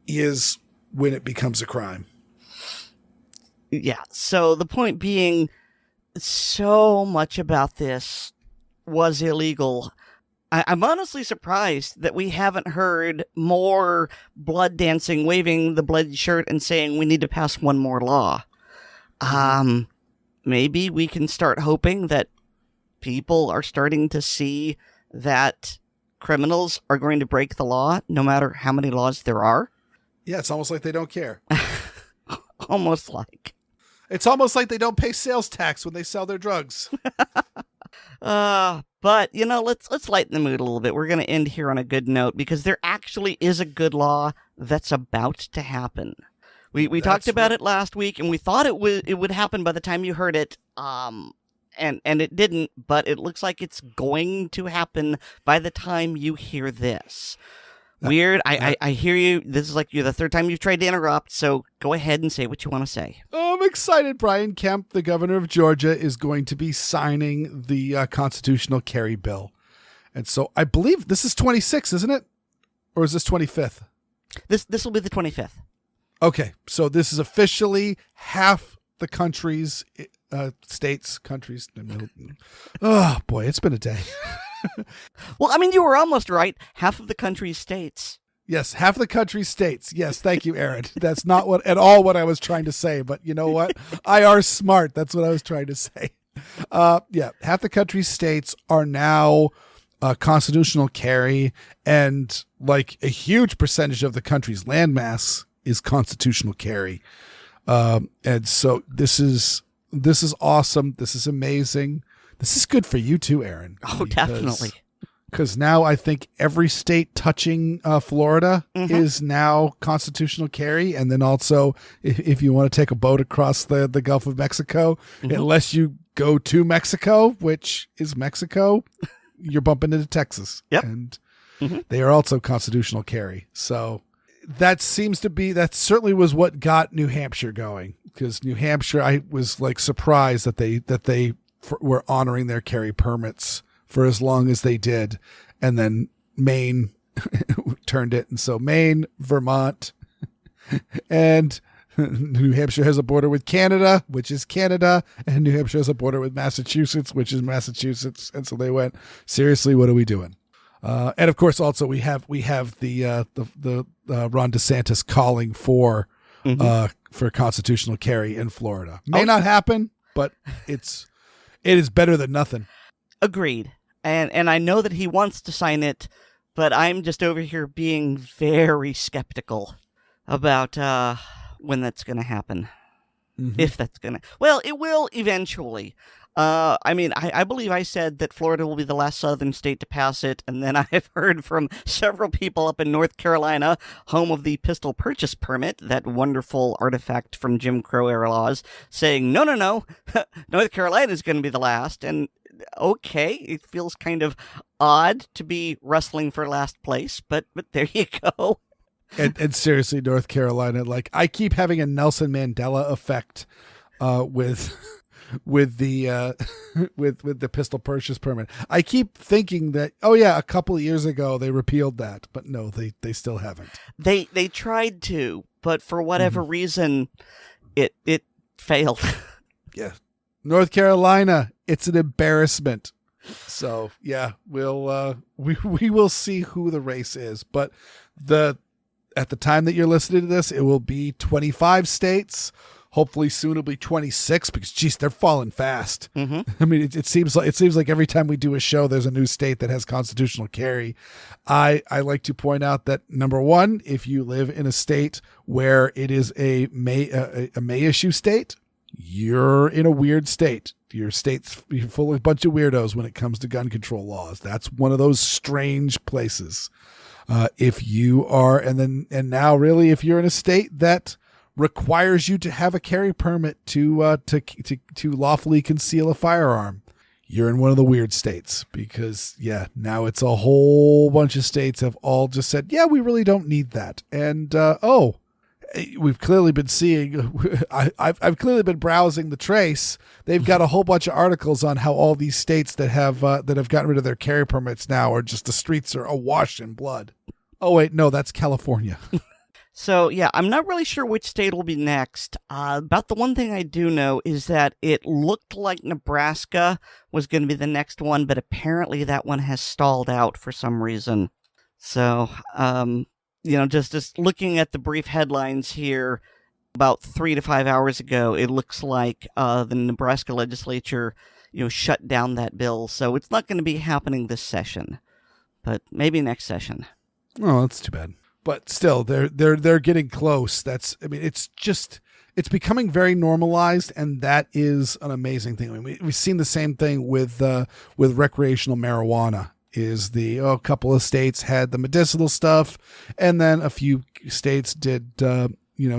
is when it becomes a crime. Yeah. So the point being, so much about this was illegal. I'm honestly surprised that we haven't heard more blood dancing, waving the bloody shirt and saying we need to pass one more law. Maybe we can start hoping that people are starting to see that criminals are going to break the law no matter how many laws there are. Yeah, it's almost like they don't care. Almost like. It's almost like they don't pay sales tax when they sell their drugs. But, you know, let's lighten the mood a little bit. We're going to end here on a good note because there actually is a good law that's about to happen. We talked about it last week, and we thought it would happen by the time you heard it, and it didn't, but it looks like it's going to happen by the time you hear this. Weird. I hear you. This is like you're the third time you've tried to interrupt, so go ahead and say what you want to say. Oh, I'm excited. Brian Kemp, the governor of Georgia, is going to be signing the constitutional carry bill. And so I believe this is 26, isn't it? Or is this 25th? This will be the 25th. Okay, so this is officially half the country's countries. Oh, boy, it's been a day. Well, I mean, you were almost right. Half of the country's states. Yes, half the country's states. Yes, thank you, Aaron. That's not what I was trying to say, but you know what? I are smart. That's what I was trying to say. Yeah, half the country's states are now constitutional carry, and like a huge percentage of the country's landmass is constitutional carry. And so this is awesome. This is amazing. This is good for you too, Aaron. Oh, definitely. Because now I think every state touching Florida is now constitutional carry. And then also, if you want to take a boat across the Gulf of Mexico, unless you go to Mexico, which is Mexico, you're bumping into Texas. Yep. And they are also constitutional carry. So that certainly was what got New Hampshire going. Because New Hampshire, I was like surprised that they were honoring their carry permits for as long as they did. And then Maine turned it. And so Maine, Vermont, and New Hampshire has a border with Canada, which is Canada. And New Hampshire has a border with Massachusetts, which is Massachusetts. And so they went, seriously, what are we doing? And of course, also we have the Ron DeSantis calling for constitutional carry in Florida. May not happen, but it is better than nothing. Agreed. And I know that he wants to sign it, but I'm just over here being very skeptical about when that's going to happen. If that's going to... Well, it will eventually. I believe I said that Florida will be the last southern state to pass it, and then I've heard from several people up in North Carolina, home of the pistol purchase permit, that wonderful artifact from Jim Crow era laws, saying, no, North Carolina is going to be the last, and okay, it feels kind of odd to be wrestling for last place, but there you go. And seriously, North Carolina, like, I keep having a Nelson Mandela effect with the pistol purchase permit. I keep thinking that, oh yeah, a couple of years ago they repealed that, but no, they still haven't. They tried to, but for whatever reason, it failed. Yeah, North Carolina, it's an embarrassment. So yeah, we'll we will see who the race is, but at the time that you're listening to this, it will be 25 states. Hopefully soon it'll be 26 because, geez, they're falling fast. I mean, it seems like every time we do a show, there's a new state that has constitutional carry. I like to point out that, number one, if you live in a state where it is a may issue state, you're in a weird state. Your state's full of a bunch of weirdos when it comes to gun control laws. That's one of those strange places. If you are, and now really, if you're in a state that requires you to have a carry permit to lawfully conceal a firearm, you're in one of the weird states, because now it's a whole bunch of states have all just said, yeah, we really don't need that. And, we've clearly been seeing, I've clearly been browsing the Trace. They've got a whole bunch of articles on how all these states that have gotten rid of their carry permits now are just, the streets are awash in blood. Oh wait, no, that's California. So, yeah, I'm not really sure which state will be next. About the one thing I do know is that it looked like Nebraska was going to be the next one, but apparently that one has stalled out for some reason. So, just looking at the brief headlines here, about 3 to 5 hours ago, it looks like the Nebraska legislature, shut down that bill. So it's not going to be happening this session, but maybe next session. Oh, that's too bad. But still, they're getting close. It's becoming very normalized, and that is an amazing thing. I mean, we've seen the same thing with recreational marijuana. A couple of states had the medicinal stuff, and then a few states did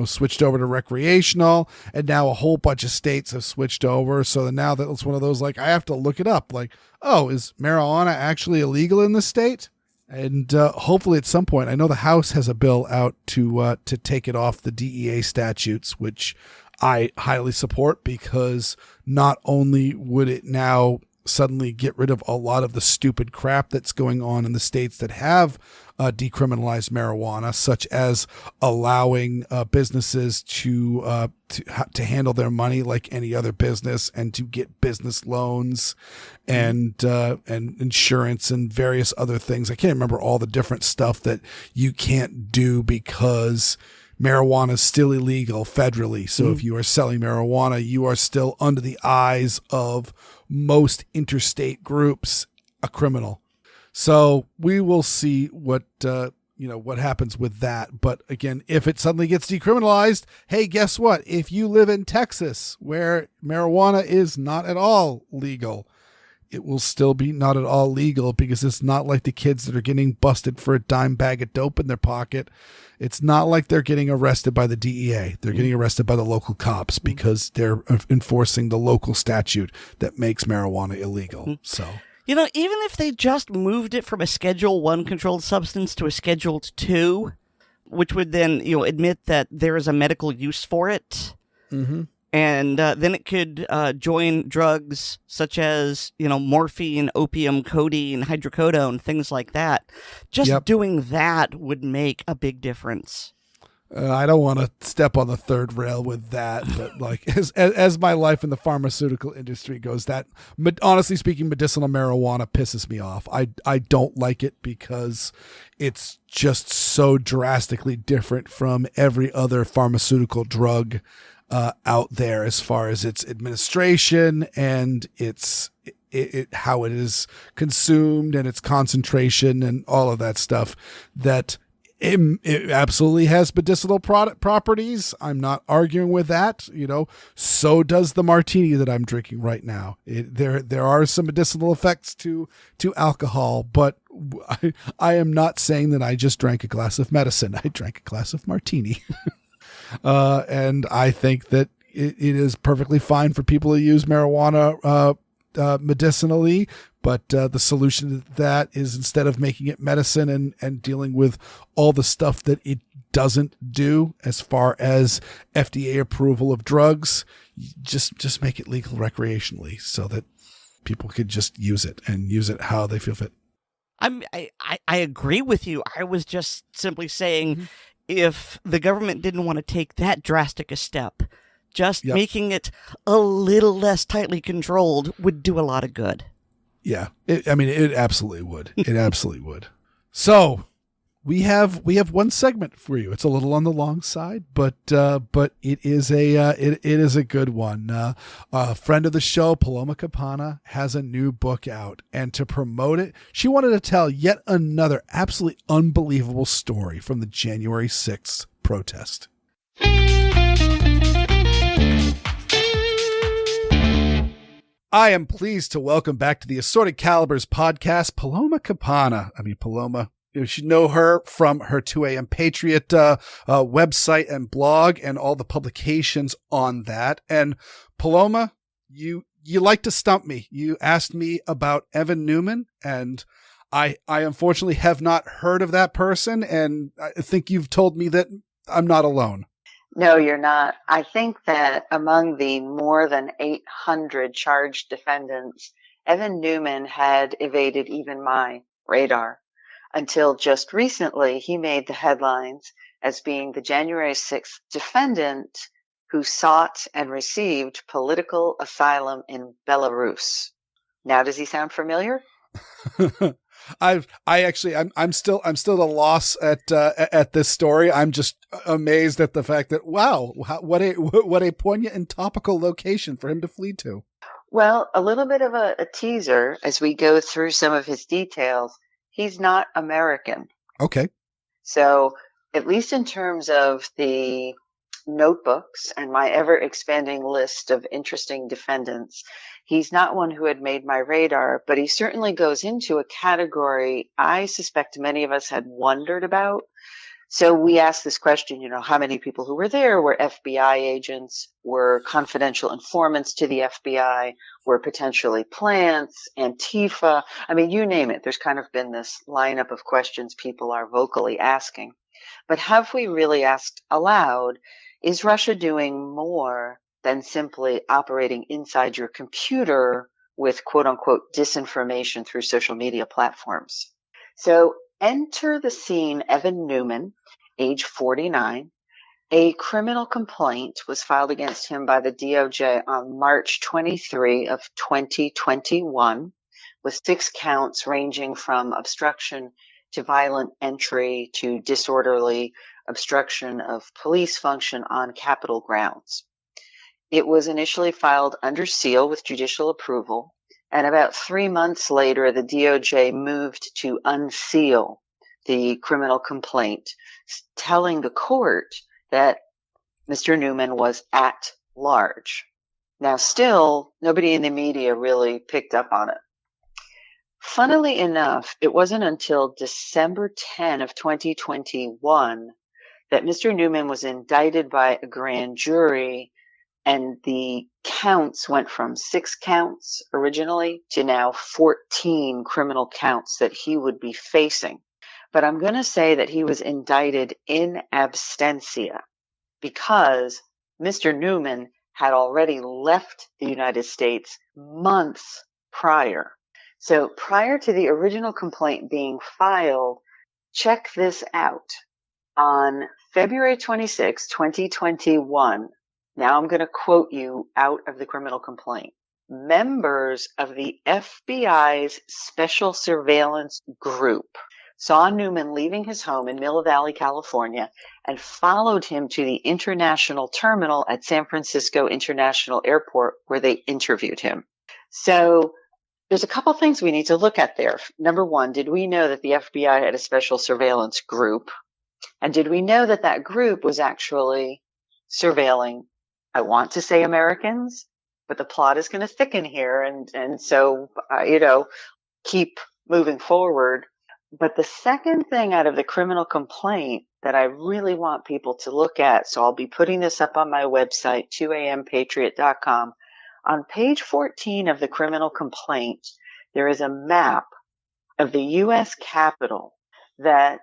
switched over to recreational, and now a whole bunch of states have switched over. So now that it's one of those, like, I have to look it up. Like, oh, is marijuana actually illegal in this state? And hopefully at some point, I know the House has a bill out to take it off the DEA statutes, which I highly support, because not only would it now suddenly get rid of a lot of the stupid crap that's going on in the states that have decriminalized marijuana, such as allowing businesses to handle their money like any other business, and to get business loans and insurance and various other things. I can't remember all the different stuff that you can't do because marijuana is still illegal federally. So if you are selling marijuana, you are still, under the eyes of most interstate groups, a criminal. So we will see what happens with that. But again, if it suddenly gets decriminalized, hey, guess what? If you live in Texas, where marijuana is not at all legal, it will still be not at all legal, because it's not like the kids that are getting busted for a dime bag of dope in their pocket. It's not like they're getting arrested by the DEA. They're getting arrested by the local cops, because they're enforcing the local statute that makes marijuana illegal. So, even if they just moved it from a Schedule I controlled substance to a Schedule II, which would then, admit that there is a medical use for it, and then it could join drugs such as, morphine, opium, codeine, hydrocodone, things like that. Just doing that would make a big difference. I don't want to step on the third rail with that, but like as my life in the pharmaceutical industry goes, that, honestly speaking, medicinal marijuana pisses me off. I don't like it because it's just so drastically different from every other pharmaceutical drug out there, as far as its administration and its how it is consumed and its concentration and all of that stuff, that It absolutely has medicinal properties. I'm not arguing with that. So does the martini that I'm drinking right now. There are some medicinal effects to alcohol, but I am not saying that I just drank a glass of medicine. I drank a glass of martini. And I think that it is perfectly fine for people to use marijuana medicinally, but the solution to that is, instead of making it medicine and dealing with all the stuff that it doesn't do as far as FDA approval of drugs, just make it legal recreationally so that people could just use it and use it how they feel fit. I agree with you. I was just simply saying, if the government didn't want to take that drastic a step, just making it a little less tightly controlled would do a lot of good. Yeah, it absolutely would. It absolutely would. So we have one segment for you. It's a little on the long side, but it is a good one. A friend of the show, Paloma Capanna, has a new book out, and to promote it, she wanted to tell yet another absolutely unbelievable story from the January 6th protest. I am pleased to welcome back to the Assorted Calibers podcast, Paloma Capanna. Paloma, you should know her from her 2 a.m. Patriot website and blog and all the publications on that. And Paloma, you like to stump me. You asked me about Evan Neumann, and I unfortunately have not heard of that person, and I think you've told me that I'm not alone. No, you're not. I think that among the more than 800 charged defendants, Evan Neumann had evaded even my radar. Until just recently, he made the headlines as being the January 6th defendant who sought and received political asylum in Belarus. Now, does he sound familiar? I'm still at a loss at this story. I'm just amazed at the fact that, wow, what a poignant and topical location for him to flee to. Well, a little bit of a teaser as we go through some of his details. He's not American. Okay. So at least in terms of the notebooks and my ever expanding list of interesting defendants, he's not one who had made my radar, but he certainly goes into a category I suspect many of us had wondered about. So we asked this question, how many people who were there were FBI agents, were confidential informants to the FBI, were potentially plants, Antifa. You name it. There's kind of been this lineup of questions people are vocally asking. But have we really asked aloud, is Russia doing more than simply operating inside your computer with quote-unquote disinformation through social media platforms? So enter the scene Evan Neumann, age 49. A criminal complaint was filed against him by the DOJ on March 23 of 2021, with 6 counts ranging from obstruction to violent entry to disorderly obstruction of police function on Capitol grounds. It was initially filed under seal with judicial approval, and about 3 months later, the DOJ moved to unseal the criminal complaint, telling the court that Mr. Neumann was at large. Now, still, nobody in the media really picked up on it. Funnily enough, it wasn't until December 10 of 2021 that Mr. Neumann was indicted by a grand jury, and the counts went from 6 counts originally to now 14 criminal counts that he would be facing. But I'm going to say that he was indicted in absentia because Mr. Neumann had already left the United States months prior. So prior to the original complaint being filed, check this out. On February 26, 2021, now I'm going to quote you out of the criminal complaint. Members of the FBI's Special Surveillance Group saw Neumann leaving his home in Mill Valley, California, and followed him to the international terminal at San Francisco International Airport, where they interviewed him. So there's a couple things we need to look at there. Number one, did we know that the FBI had a special surveillance group? And did we know that that group was actually surveilling, I want to say Americans, but the plot is going to thicken here. And so, keep moving forward. But the second thing out of the criminal complaint that I really want people to look at, so I'll be putting this up on my website, 2ampatriot.com. On page 14 of the criminal complaint, there is a map of the U.S. Capitol that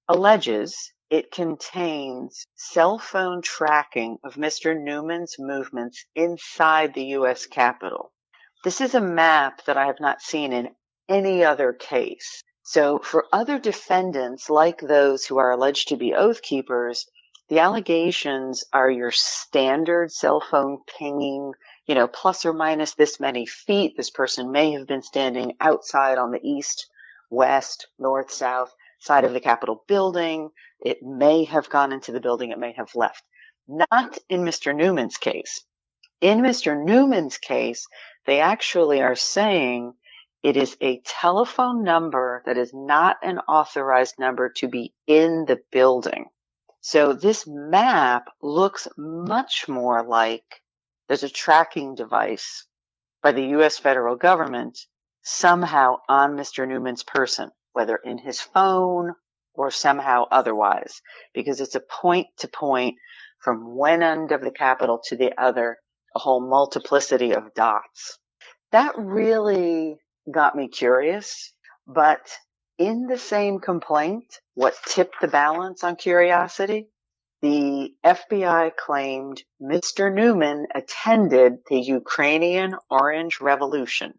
alleges it contains cell phone tracking of Mr. Neuman's movements inside the U.S. Capitol. This is a map that I have not seen in any other case. So for other defendants, like those who are alleged to be oath keepers, the allegations are your standard cell phone pinging, plus or minus this many feet. This person may have been standing outside on the east, west, north, south side of the Capitol building. It may have gone into the building. It may have left. Not in Mr. Neuman's case. In Mr. Neuman's case, they actually are saying it is a telephone number that is not an authorized number to be in the building. So this map looks much more like there's a tracking device by the U.S. federal government somehow on Mr. Neuman's person, whether in his phone or somehow otherwise, because it's a point-to-point from one end of the Capitol to the other, a whole multiplicity of dots. That really got me curious, but in the same complaint, what tipped the balance on curiosity? The FBI claimed Mr. Neumann attended the Ukrainian Orange Revolution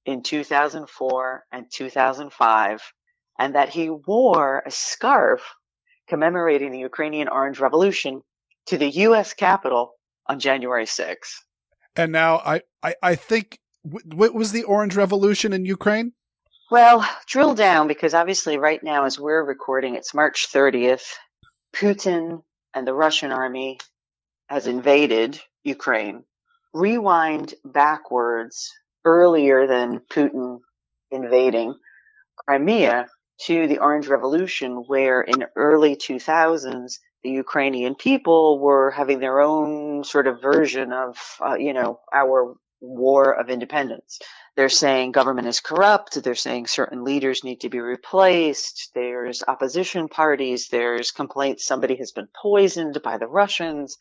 in 2004 and 2005, and that he wore a scarf commemorating the Ukrainian Orange Revolution to the U.S. Capitol on January 6th. And now I think, what was the Orange Revolution in Ukraine? Well, drill down, because obviously right now as we're recording, it's March 30th. Putin and the Russian army has invaded Ukraine. Rewind backwards earlier than Putin invading Crimea to the Orange Revolution, where in early 2000s, the Ukrainian people were having their own sort of version of, our war of independence. They're saying government is corrupt. They're saying certain leaders need to be replaced. There's opposition parties. There's complaints somebody has been poisoned by the Russians.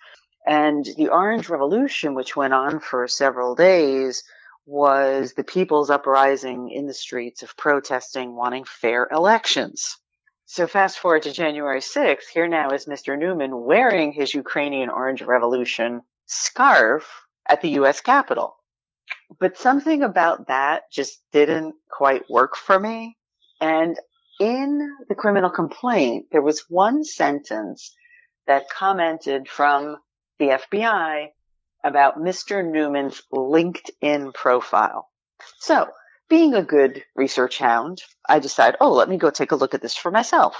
And the Orange Revolution, which went on for several days, was the people's uprising in the streets of protesting, wanting fair elections. So fast forward to January 6th, here now is Mr. Neumann wearing his Ukrainian Orange Revolution scarf at the U.S. Capitol. But something about that just didn't quite work for me. And in the criminal complaint, there was one sentence that commented from the FBI about Mr. Neumann's LinkedIn profile. So, being a good research hound, I decide, let me go take a look at this for myself.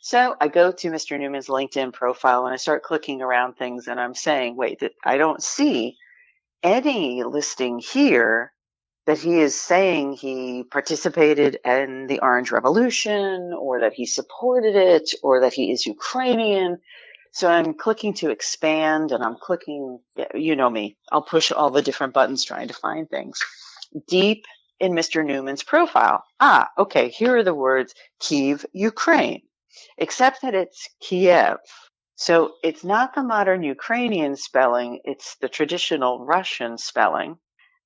So I go to Mr. Neumann's LinkedIn profile and I start clicking around things, and I'm saying, wait, I don't see any listing here that he is saying he participated in the Orange Revolution, or that he supported it, or that he is Ukrainian. So I'm clicking to expand, and I'm clicking, you know me, I'll push all the different buttons trying to find things. Deep in Mr. Neumann's profile. Okay, here are the words Kyiv, Ukraine, except that it's Kiev. So it's not the modern Ukrainian spelling, it's the traditional Russian spelling.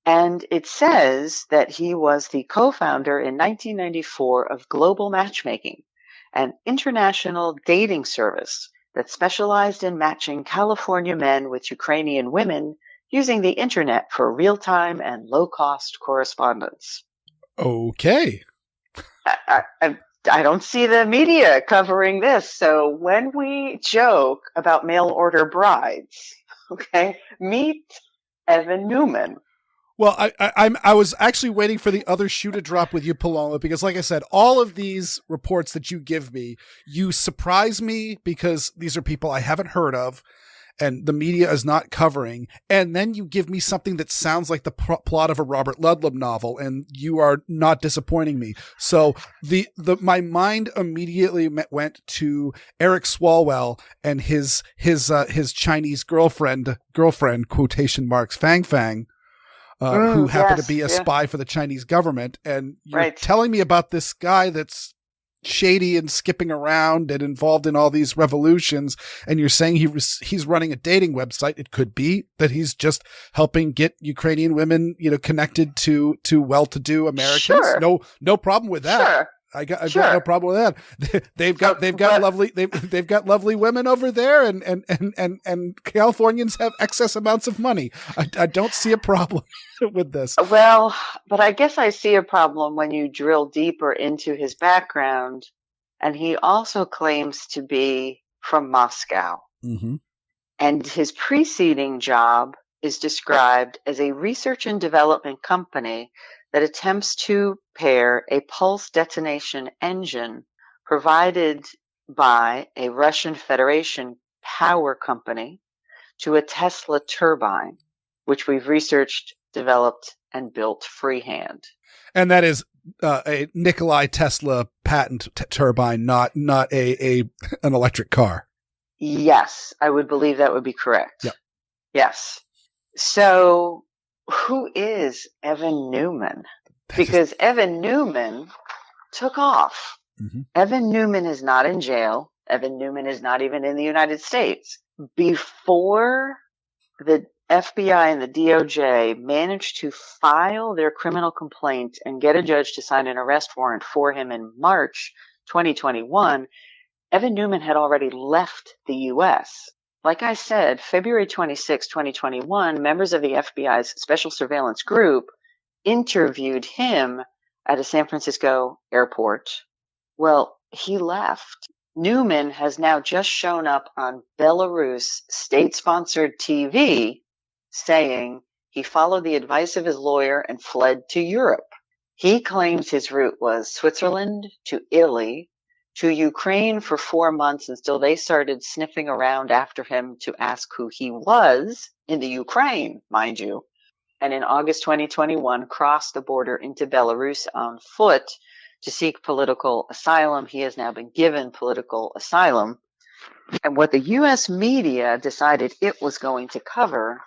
And it says that he was the co-founder in 1994 of Global Matchmaking, an international dating service that specialized in matching California men with Ukrainian women using the internet for real-time and low-cost correspondence. Okay. I don't see the media covering this. So when we joke about mail-order brides, okay, meet Evan Neumann. Well, I was actually waiting for the other shoe to drop with you, Paloma, because like I said, all of these reports that you give me, you surprise me because these are people I haven't heard of. and the media is not covering, and then you give me something that sounds like the plot of a Robert Ludlum novel, and you are not disappointing me. So my mind immediately went to Eric Swalwell and his Chinese girlfriend, quotation marks, Fang Fang, who happened to be a spy for the Chinese government. And you're telling me about this guy that's shady and skipping around and involved in all these revolutions, and you're saying he's running a dating website. It could be that he's just helping get Ukrainian women, connected to well-to-do Americans. Sure. No problem with that. Sure. I've got no problem with that. They've got lovely women over there, and Californians have excess amounts of money. I don't see a problem with this. Well, but I guess I see a problem when you drill deeper into his background, and he also claims to be from Moscow. Mm-hmm. And his preceding job is described as a research and development company that attempts to pair a pulse detonation engine provided by a Russian Federation power company to a Tesla turbine, which we've researched, developed, and built freehand. And that is a Nikolai Tesla patent turbine, not an electric car. Yes, I would believe that would be correct. Yep. Yes. So who is Evan Neumann? Because Evan Neumann took off. Mm-hmm. Evan Neumann is not in jail. Evan Neumann is not even in the United States. Before the FBI and the DOJ managed to file their criminal complaint and get a judge to sign an arrest warrant for him in March 2021, Evan Neumann had already left the U.S. Like I said, February 26, 2021, members of the FBI's Special Surveillance Group interviewed him at a San Francisco airport. Well, he left. Neumann has now just shown up on Belarus state-sponsored TV saying he followed the advice of his lawyer and fled to Europe. He claims his route was Switzerland to Italy to Ukraine for 4 months until they started sniffing around after him to ask who he was in the Ukraine, mind you. And in August 2021, crossed the border into Belarus on foot to seek political asylum. He has now been given political asylum. And what the U.S. media decided it was going to cover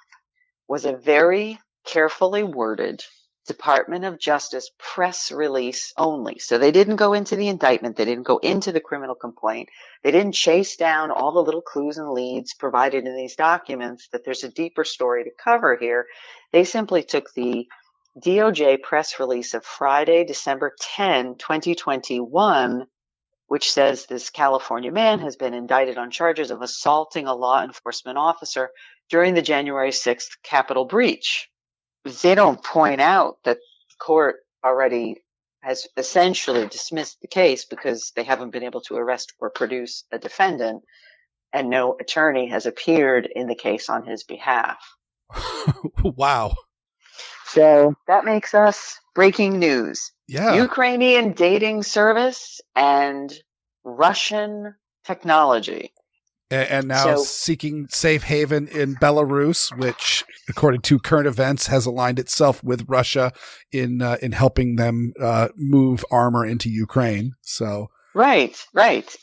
was a very carefully worded Department of Justice press release only. So they didn't go into the indictment. They didn't go into the criminal complaint. They didn't chase down all the little clues and leads provided in these documents that there's a deeper story to cover here. They simply took the DOJ press release of Friday, December 10, 2021, which says this California man has been indicted on charges of assaulting a law enforcement officer during the January 6th Capitol breach. They don't point out that the court already has essentially dismissed the case because they haven't been able to arrest or produce a defendant, and no attorney has appeared in the case on his behalf. Wow. So that makes us breaking news. Yeah. Ukrainian dating service and Russian technology. And now seeking safe haven in Belarus, which, according to current events, has aligned itself with Russia in helping them move armor into Ukraine. So right.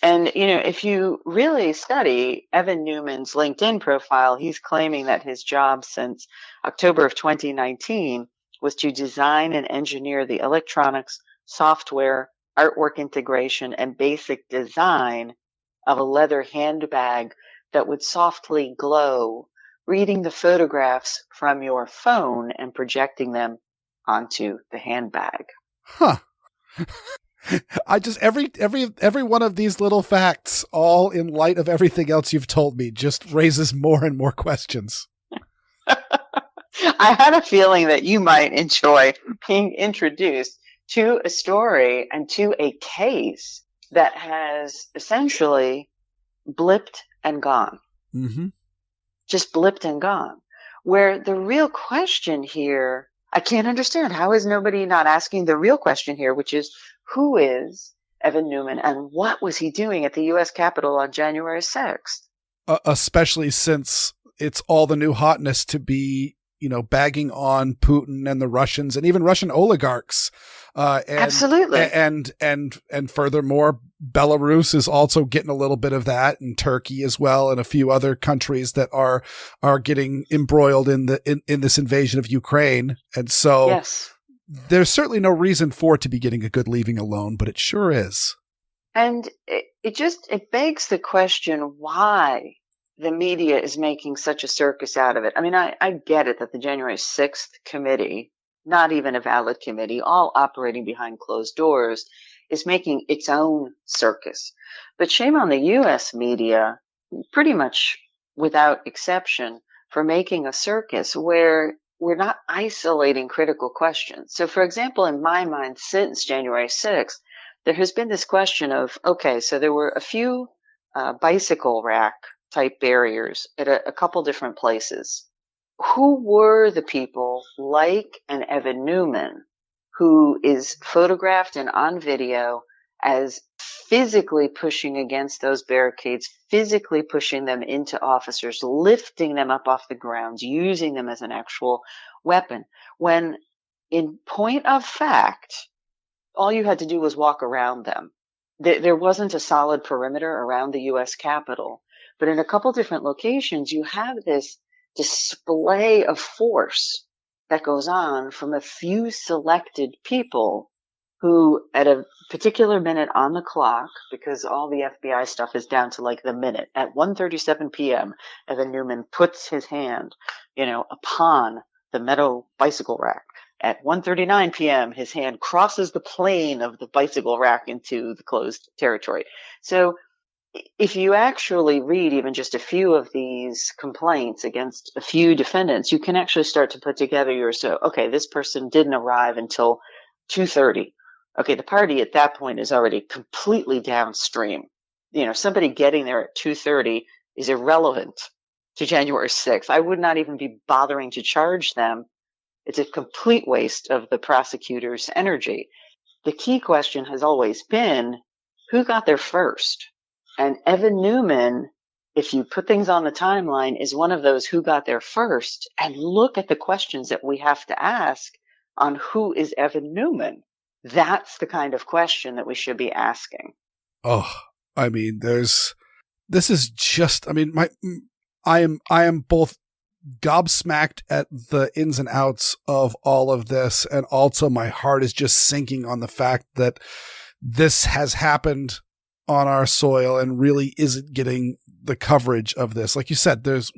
And, if you really study Evan Neumann's LinkedIn profile, he's claiming that his job since October of 2019 was to design and engineer the electronics, software, artwork integration, and basic design of a leather handbag that would softly glow, reading the photographs from your phone and projecting them onto the handbag. Huh. I just every one of these little facts, all in light of everything else you've told me, just raises more and more questions. I had a feeling that you might enjoy being introduced to a story and to a case that has essentially blipped and gone. Mm-hmm. Just blipped and gone. Where the real question here, I can't understand. How is nobody not asking the real question here, which is, who is Evan Neumann and what was he doing at the U.S. Capitol on January 6th? Especially since it's all the new hotness to be, bagging on Putin and the Russians and even Russian oligarchs. Absolutely. And furthermore, Belarus is also getting a little bit of that, and Turkey as well, and a few other countries that are getting embroiled in this invasion of Ukraine. And so yes. There's certainly no reason for it to be getting a good leaving alone, but it sure is. And it begs the question why the media is making such a circus out of it. I mean, I get it that the January 6th committee, not even a valid committee, all operating behind closed doors, is making its own circus. But shame on the U.S. media, pretty much without exception, for making a circus where we're not isolating critical questions. So, for example, in my mind, since January 6th, there has been this question of, okay, so there were a few bicycle rack type barriers at a couple different places. Who were the people like an Evan Neumann who is photographed and on video as physically pushing against those barricades, physically pushing them into officers, lifting them up off the ground, using them as an actual weapon, when in point of fact, all you had to do was walk around them. There wasn't a solid perimeter around the U.S. Capitol, but in a couple different locations, you have this display of force that goes on from a few selected people who, at a particular minute on the clock, because all the FBI stuff is down to like the minute, at 1:37 p.m., Evan Neumann puts his hand, upon the metal bicycle rack. At 1:39 p.m., his hand crosses the plane of the bicycle rack into the closed territory. So if you actually read even just a few of these complaints against a few defendants, you can actually start to put together okay, this person didn't arrive until 2:30. Okay, the party at that point is already completely downstream. Somebody getting there at 2:30 is irrelevant to January 6th. I would not even be bothering to charge them. It's a complete waste of the prosecutor's energy. The key question has always been, who got there first? And Evan Neumann, if you put things on the timeline, is one of those who got there first. And look at the questions that we have to ask on who is Evan Neumann. That's the kind of question that we should be asking. Oh, I mean, I am both gobsmacked at the ins and outs of all of this, and also my heart is just sinking on the fact that this has happened on our soil and really isn't getting the coverage of this. Like you said, there's,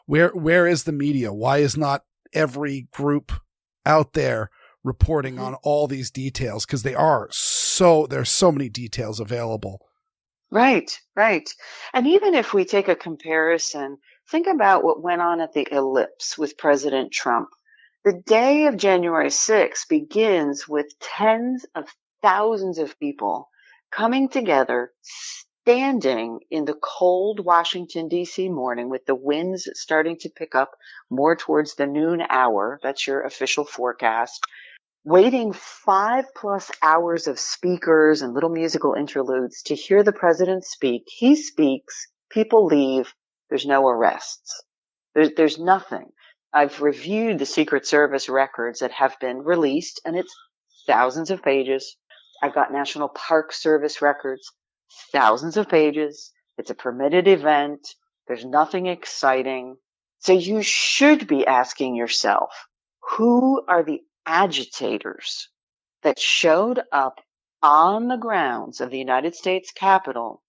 where is the media? Why is not every group out there reporting on all these details? Because there's so many details available. Right. And even if we take a comparison, think about what went on at the Ellipse with President Trump. The day of January 6th begins with tens of thousands of people coming together, standing in the cold Washington, D.C. morning with the winds starting to pick up more towards the noon hour. That's your official forecast. Waiting 5+ hours of speakers and little musical interludes to hear the president speak. He speaks, people leave, there's no arrests. There's nothing. I've reviewed the Secret Service records that have been released, and it's thousands of pages. I've got National Park Service records, thousands of pages. It's a permitted event. There's nothing exciting. So you should be asking yourself, who are the agitators that showed up on the grounds of the United States Capitol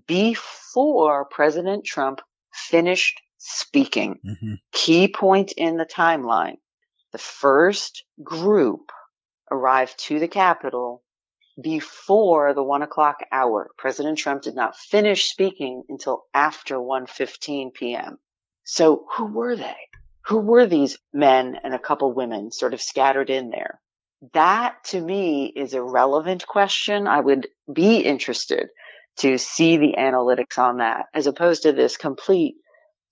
before President Trump finished speaking? Mm-hmm. Key point in the timeline. The first group arrived to the Capitol before the 1 o'clock hour. President Trump did not finish speaking until after 1:15 p.m. So who were they? Who were these men and a couple women sort of scattered in there? That, to me, is a relevant question. I would be interested to see the analytics on that, as opposed to this complete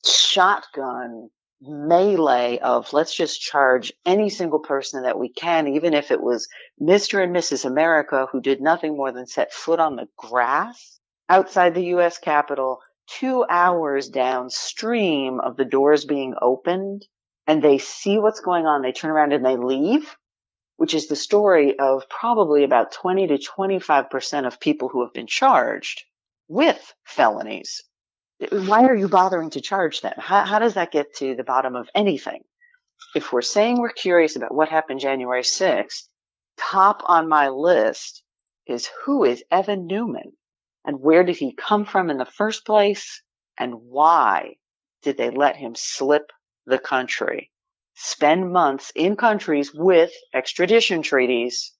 shotgun melee of let's just charge any single person that we can, even if it was Mr. and Mrs. America who did nothing more than set foot on the grass outside the U.S. Capitol 2 hours downstream of the doors being opened, and they see what's going on. They turn around and they leave, which is the story of probably about 20 to 25% of people who have been charged with felonies. Why are you bothering to charge them? How does that get to the bottom of anything? If we're saying we're curious about what happened January 6th, top on my list is, who is Evan Neumann? And where did he come from in the first place? And why did they let him slip the country? Spend months in countries with extradition treaties,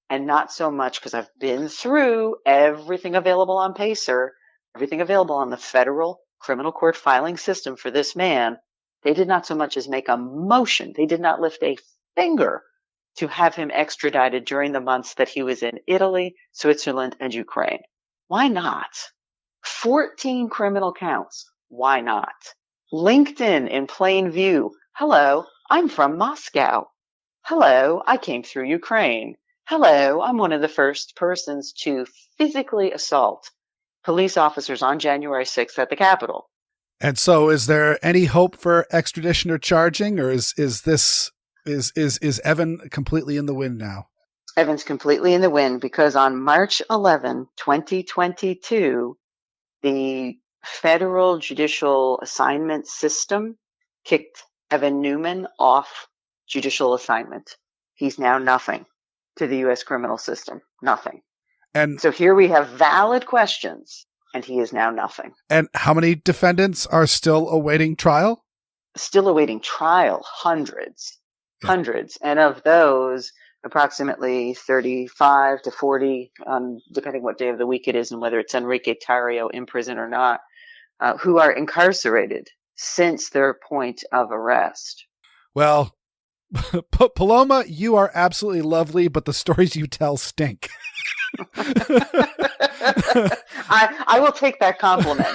and not so much, because I've been through everything available on PACER, everything available on the federal criminal court filing system for this man. They did not so much as make a motion. They did not lift a finger to have him extradited during the months that he was in Italy, Switzerland, and Ukraine. Why not? 14 criminal counts. Why not? LinkedIn in plain view. Hello, I'm from Moscow. Hello, I came through Ukraine. Hello, I'm one of the first persons to physically assault police officers on January 6th at the Capitol. And so, is there any hope for extradition or charging, or is Evan completely in the wind now? Evan's completely in the wind, because on March 11, 2022, the federal judicial assignment system kicked Evan Neumann off judicial assignment. He's now nothing to the U.S. criminal system. Nothing. And so here we have valid questions, and he is now nothing. And how many defendants are still awaiting trial? Still awaiting trial, hundreds. Yeah. Hundreds. And of those, approximately 35 to 40, depending what day of the week it is and whether it's Enrique Tarrio in prison or not, who are incarcerated since their point of arrest. Well, Paloma, you are absolutely lovely, but the stories you tell stink. I will take that compliment.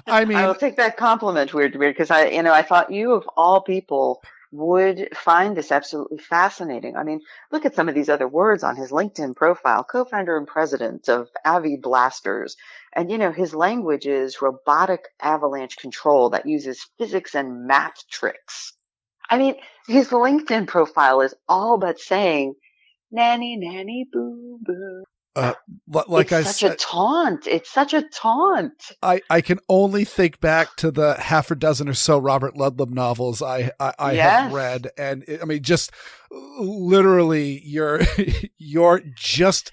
I mean, I will take that compliment, Weer'd, because I thought you of all people would find this absolutely fascinating. I mean, look at some of these other words on his LinkedIn profile: co-founder and president of Avi Blasters. And, his language is robotic avalanche control that uses physics and math tricks. I mean, his LinkedIn profile is all but saying, nanny, nanny, boo, boo. It's such a taunt. It's such a taunt. I can only think back to the half a dozen or so Robert Ludlum novels I have read, and just literally you're just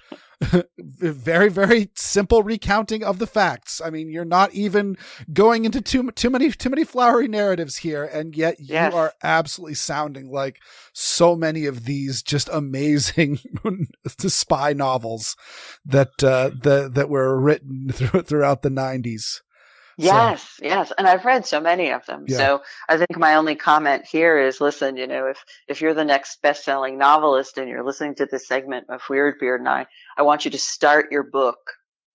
very, very simple recounting of the facts. I mean, you're not even going into too many flowery narratives here, and yet you are absolutely sounding like so many of these just amazing spy novels that were written throughout the 90s. Yes. And I've read so many of them. Yeah. So I think my only comment here is, listen, if you're the next best-selling novelist and you're listening to this segment of Weer'd, Beard, and I want you to start your book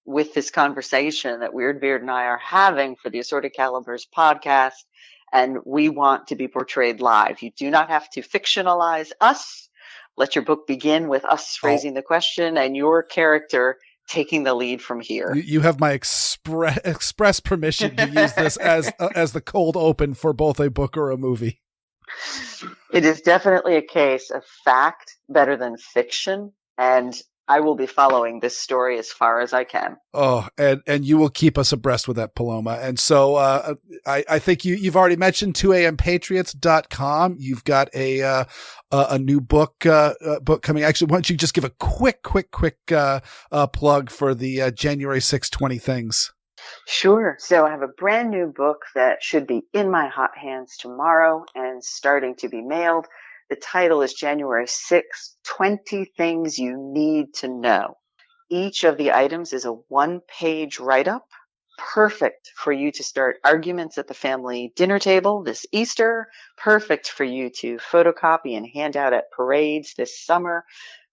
with this conversation that Weer'd, Beard, and I are having for the Assorted Calibers podcast. And we want to be portrayed live. You do not have to fictionalize us. Let your book begin with us raising the question and your character taking the lead from here. You have my express permission to use this as the cold open for both a book or a movie. It is definitely a case of fact better than fiction, and I will be following this story as far as I can. Oh, and you will keep us abreast with that, Paloma. And so I think you've already mentioned 2ampatriots.com. You've got a new book coming. Actually, why don't you just give a quick plug for the January 6th 20 things? Sure. So I have a brand new book that should be in my hot hands tomorrow and starting to be mailed. The title is January 6th, 20 Things You Need to Know. Each of the items is a one-page write-up, perfect for you to start arguments at the family dinner table this Easter, perfect for you to photocopy and hand out at parades this summer.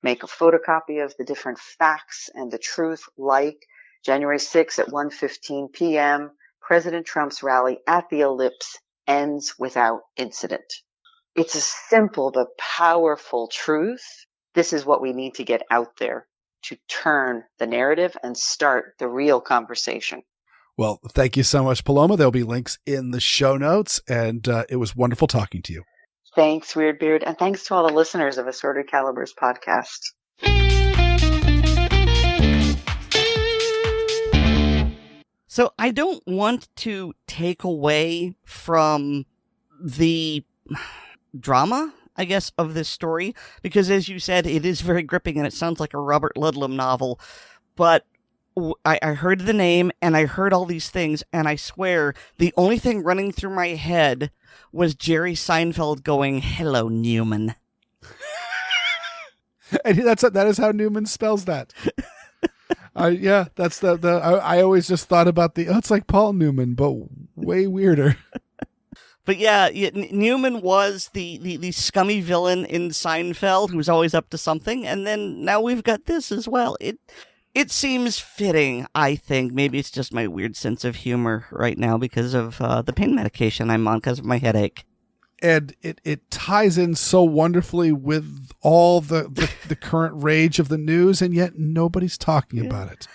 Make a photocopy of the different facts and the truth, like January 6th at 1:15 p.m., President Trump's rally at the Ellipse ends without incident. It's a simple but powerful truth. This is what we need to get out there to turn the narrative and start the real conversation. Well, thank you so much, Paloma. There'll be links in the show notes, and it was wonderful talking to you. Thanks, Weird Beard, and thanks to all the listeners of Assorted Calibers podcast. So I don't want to take away from the drama, I guess, of this story, because as you said, it is very gripping and it sounds like a Robert Ludlum novel, but I heard the name and I heard all these things, and I swear the only thing running through my head was Jerry Seinfeld going, "Hello, Neumann." And that is how Neumann spells that. That's I always just thought about it's like Paul Newman, but way weirder. But yeah, Neumann was the scummy villain in Seinfeld who was always up to something, and then now we've got this as well. It seems fitting, I think. Maybe it's just my weird sense of humor right now because of the pain medication I'm on because of my headache. And it ties in so wonderfully with all the current rage of the news, and yet nobody's talking about it.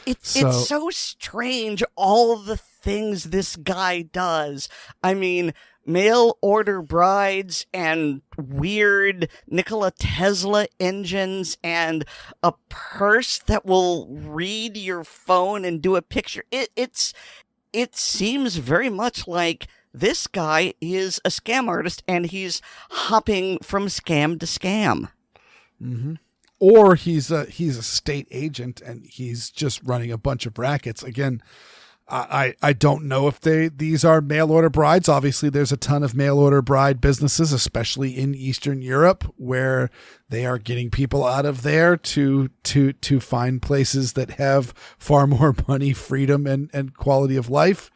It's so strange, all the things this guy does. I mean, mail order brides and weird Nikola Tesla engines and a purse that will read your phone and do a picture. It seems very much like this guy is a scam artist and he's hopping from scam to scam. Mm-hmm. Or he's a state agent and he's just running a bunch of rackets. Again, I don't know if these are mail order brides. Obviously, there's a ton of mail order bride businesses, especially in Eastern Europe, where they are getting people out of there to find places that have far more money, freedom, and quality of life.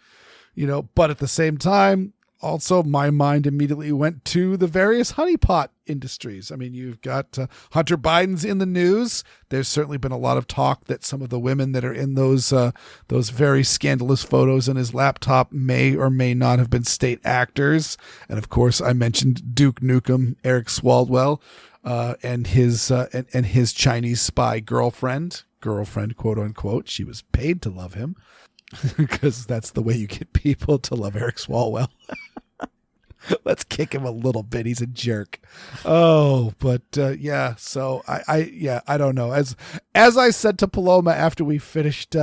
But at the same time, also my mind immediately went to the various honeypot industries. I mean, you've got Hunter Biden's in the news. There's certainly been a lot of talk that some of the women that are in those very scandalous photos in his laptop may or may not have been state actors. And of course, I mentioned Duke Nukem, Eric Swalwell, and his Chinese spy girlfriend, quote unquote. She was paid to love him. Because that's the way you get people to love Eric Swalwell. Let's kick him a little bit. He's a jerk. Oh, but yeah. So I don't know. As I said to Paloma after we finished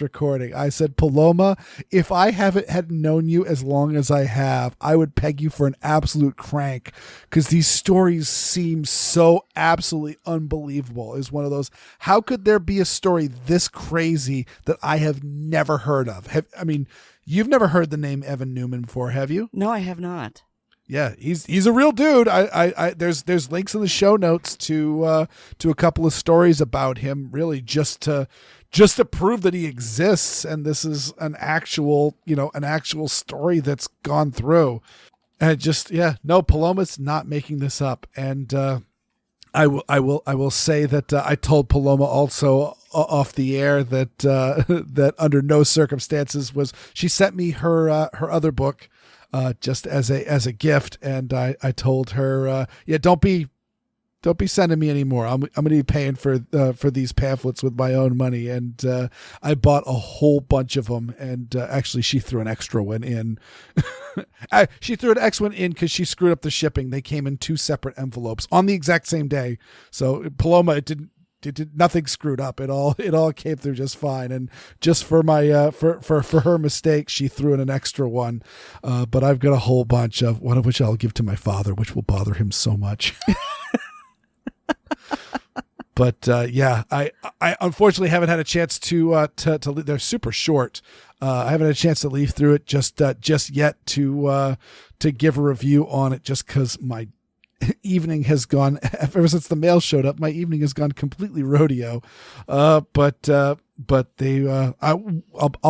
recording, I said, Paloma, if I hadn't known you as long as I have, I would peg you for an absolute crank, because these stories seem so absolutely unbelievable. Is one of those. How could there be a story this crazy that I have never heard of? You've never heard the name Evan Neumann before, have you? No, I have not. Yeah, he's a real dude. There's links in the show notes to a couple of stories about him, really just to prove that he exists, and this is an actual story that's gone through. And Paloma's not making this up, and I will say that I told Paloma also off the air that that under no circumstances she sent me her other book just as a gift, and I told her don't be sending me anymore. I'm going to be paying for these pamphlets with my own money, and I bought a whole bunch of them, and actually she threw an extra one in. She threw an extra one in because she screwed up the shipping. They came in 2 separate envelopes on the exact same day. So Paloma, it did nothing screwed up. It all came through just fine. And just for my for her mistake, she threw in an extra one. But I've got a whole bunch of one of which I'll give to my father, which will bother him so much. But I unfortunately haven't had a chance to they're super short. I haven't had a chance to leaf through it just yet to give a review on it, just because my evening has gone, ever since the mail showed up, my evening has gone completely rodeo. But I'll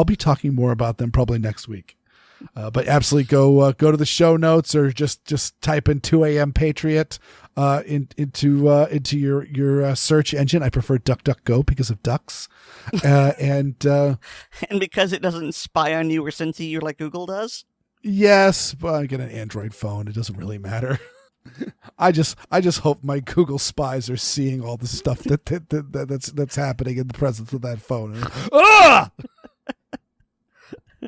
be talking more about them probably next week. But absolutely go to the show notes, or just type in 2 a.m. Patriot into your search engine. I prefer DuckDuckGo because of ducks, and because it doesn't spy on you or censor you like Google does. Yes, but I get an Android phone. It doesn't really matter. I just hope my Google spies are seeing all the stuff that's happening in the presence of that phone.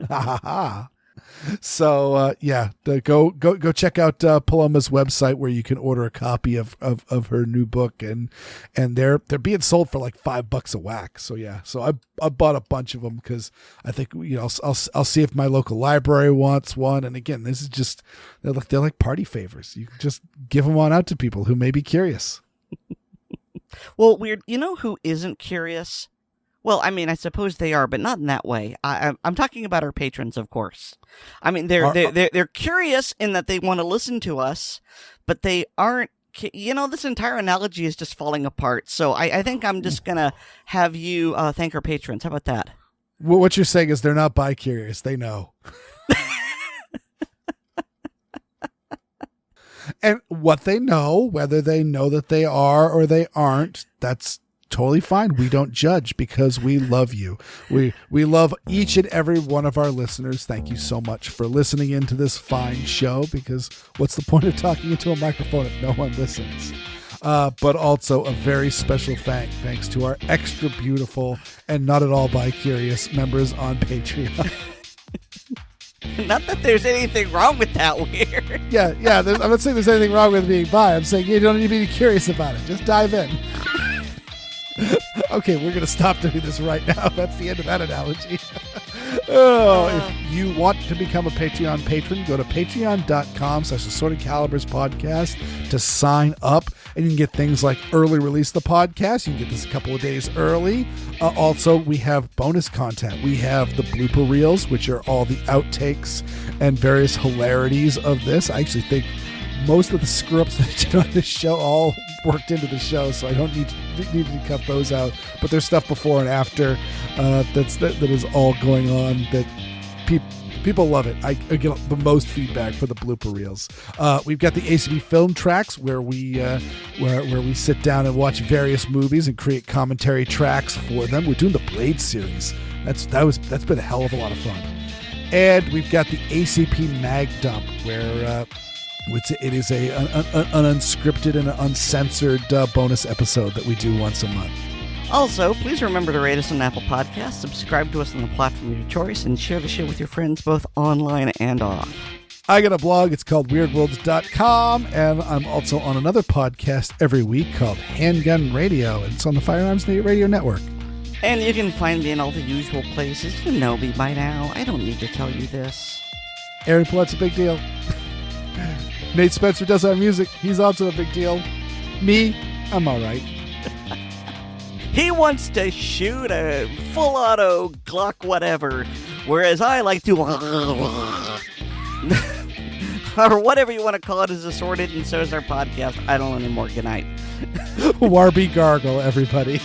Ha ha ha. So go check out Paloma's website where you can order a copy of her new book, and they're being sold for like $5 a whack. So I bought a bunch of them because I think I'll see if my local library wants one. And again, this is just they're like party favors. You can just give them on out to people who may be curious. Well, Weer'd. You know who isn't curious? Well, I mean, I suppose they are, but not in that way. I'm talking about our patrons, of course. I mean, they're curious in that they want to listen to us, but they aren't. This entire analogy is just falling apart. So I think I'm just gonna have you thank our patrons. How about that? Well, what you're saying is they're not bi-curious. They know. And what they know, whether they know that they are or they aren't, that's totally fine. We don't judge because we love you. We love each and every one of our listeners. Thank you so much for listening into this fine show, because what's the point of talking into a microphone if no one listens? But also a very special thanks to our extra beautiful and not at all bi-curious members on Patreon. Not that there's anything wrong with that, Weer'd. Yeah. I'm not saying there's anything wrong with being bi. I'm saying you don't need to be curious about it. Just dive in. Okay, we're going to stop doing this right now. That's the end of that analogy. If you want to become a Patreon patron, go to patreon.com/Assorted Calibers podcast to sign up, and you can get things like early release of the podcast. You can get this a couple of days early. Also, we have bonus content. We have the blooper reels, which are all the outtakes and various hilarities of this. I actually think most of the screw-ups that I did on this show all worked into the show, so I don't need to cut those out. But there's stuff before and after that is all going on that people love it. I get the most feedback for the blooper reels. We've got the ACB film tracks where we sit down and watch various movies and create commentary tracks for them. We're doing the Blade series. That's been a hell of a lot of fun. And we've got the ACP Mag Dump where it is an unscripted and uncensored bonus episode that we do once a month. Also, please remember to rate us on Apple Podcasts, subscribe to us on the platform of your choice, and share the show with your friends both online and off. I got a blog. It's called Weer'dWorlds.com, and I'm also on another podcast every week called Handgun Radio, and it's on the Firearms Radio Network. And you can find me in all the usual places. You know me by now. I don't need to tell you this. Aaron Paulette's a big deal. Nate Spencer does our music. He's also a big deal. Me, I'm all right. He wants to shoot a full auto Glock whatever, whereas I like to or whatever you want to call it is Assorted, and so is our podcast. I don't know anymore. Good night. Warby Gargle, everybody.